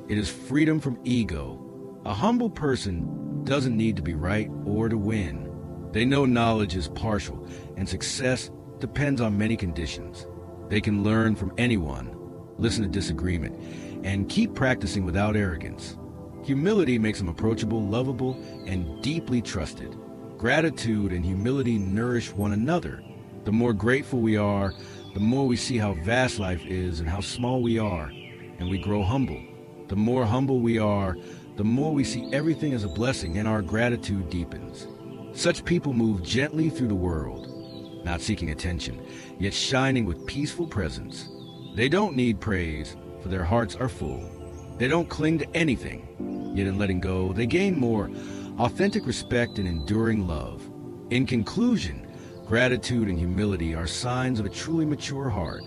Speaker 1: It is freedom from ego. A humble person doesn't need to be right or to win. They know knowledge is partial, and success depends on many conditions. They can learn from anyone, listen to disagreement, and keep practicing without arrogance. Humility makes them approachable, lovable, and deeply trusted. Gratitude and humility nourish one another. The more grateful we are, the more we see how vast life is and how small we are, and we grow humble. The more humble we are, the more we see everything as a blessing, and our gratitude deepens. Such people move gently through the world, not seeking attention, yet shining with peaceful presence. They don't need praise, for their hearts are full. They don't cling to anything, yet in letting go, they gain more authentic respect and enduring love. In conclusion, gratitude and humility are signs of a truly mature heart.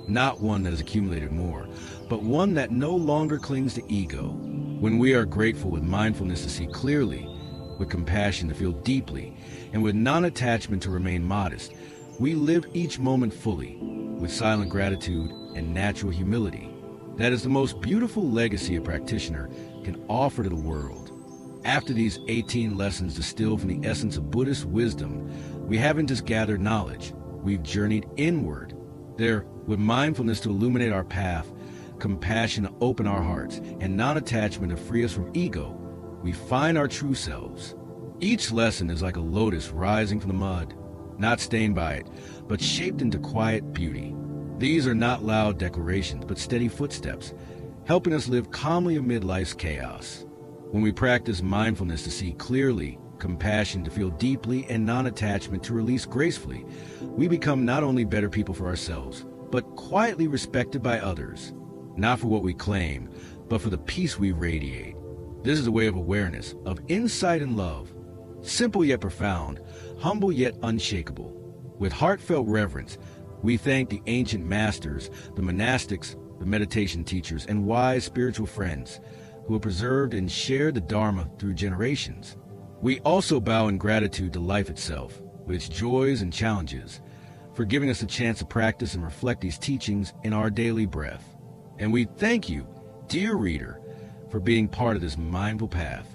Speaker 1: Not one that has accumulated more, but one that no longer clings to ego. When we are grateful with mindfulness to see clearly, with compassion to feel deeply, and with non-attachment to remain modest, we live each moment fully, with silent gratitude and natural humility. That is the most beautiful legacy a practitioner can offer to the world. After these 18 lessons distilled from the essence of Buddhist wisdom, we haven't just gathered knowledge, we've journeyed inward. There, with mindfulness to illuminate our path, compassion to open our hearts, and non-attachment to free us from ego, we find our true selves. Each lesson is like a lotus rising from the mud, not stained by it, but shaped into quiet beauty. These are not loud declarations, but steady footsteps, helping us live calmly amid life's chaos. When we practice mindfulness to see clearly, compassion to feel deeply, and non-attachment to release gracefully, we become not only better people for ourselves, but quietly respected by others, not for what we claim, but for the peace we radiate. This is a way of awareness, of insight and love, simple yet profound, humble yet unshakable. With heartfelt reverence, we thank the ancient masters, the monastics, the meditation teachers, and wise spiritual friends who have preserved and shared the Dharma through generations. We also bow in gratitude to life itself, with its joys and challenges, for giving us a chance to practice and reflect these teachings in our daily breath. And we thank you, dear reader, for being part of this mindful path.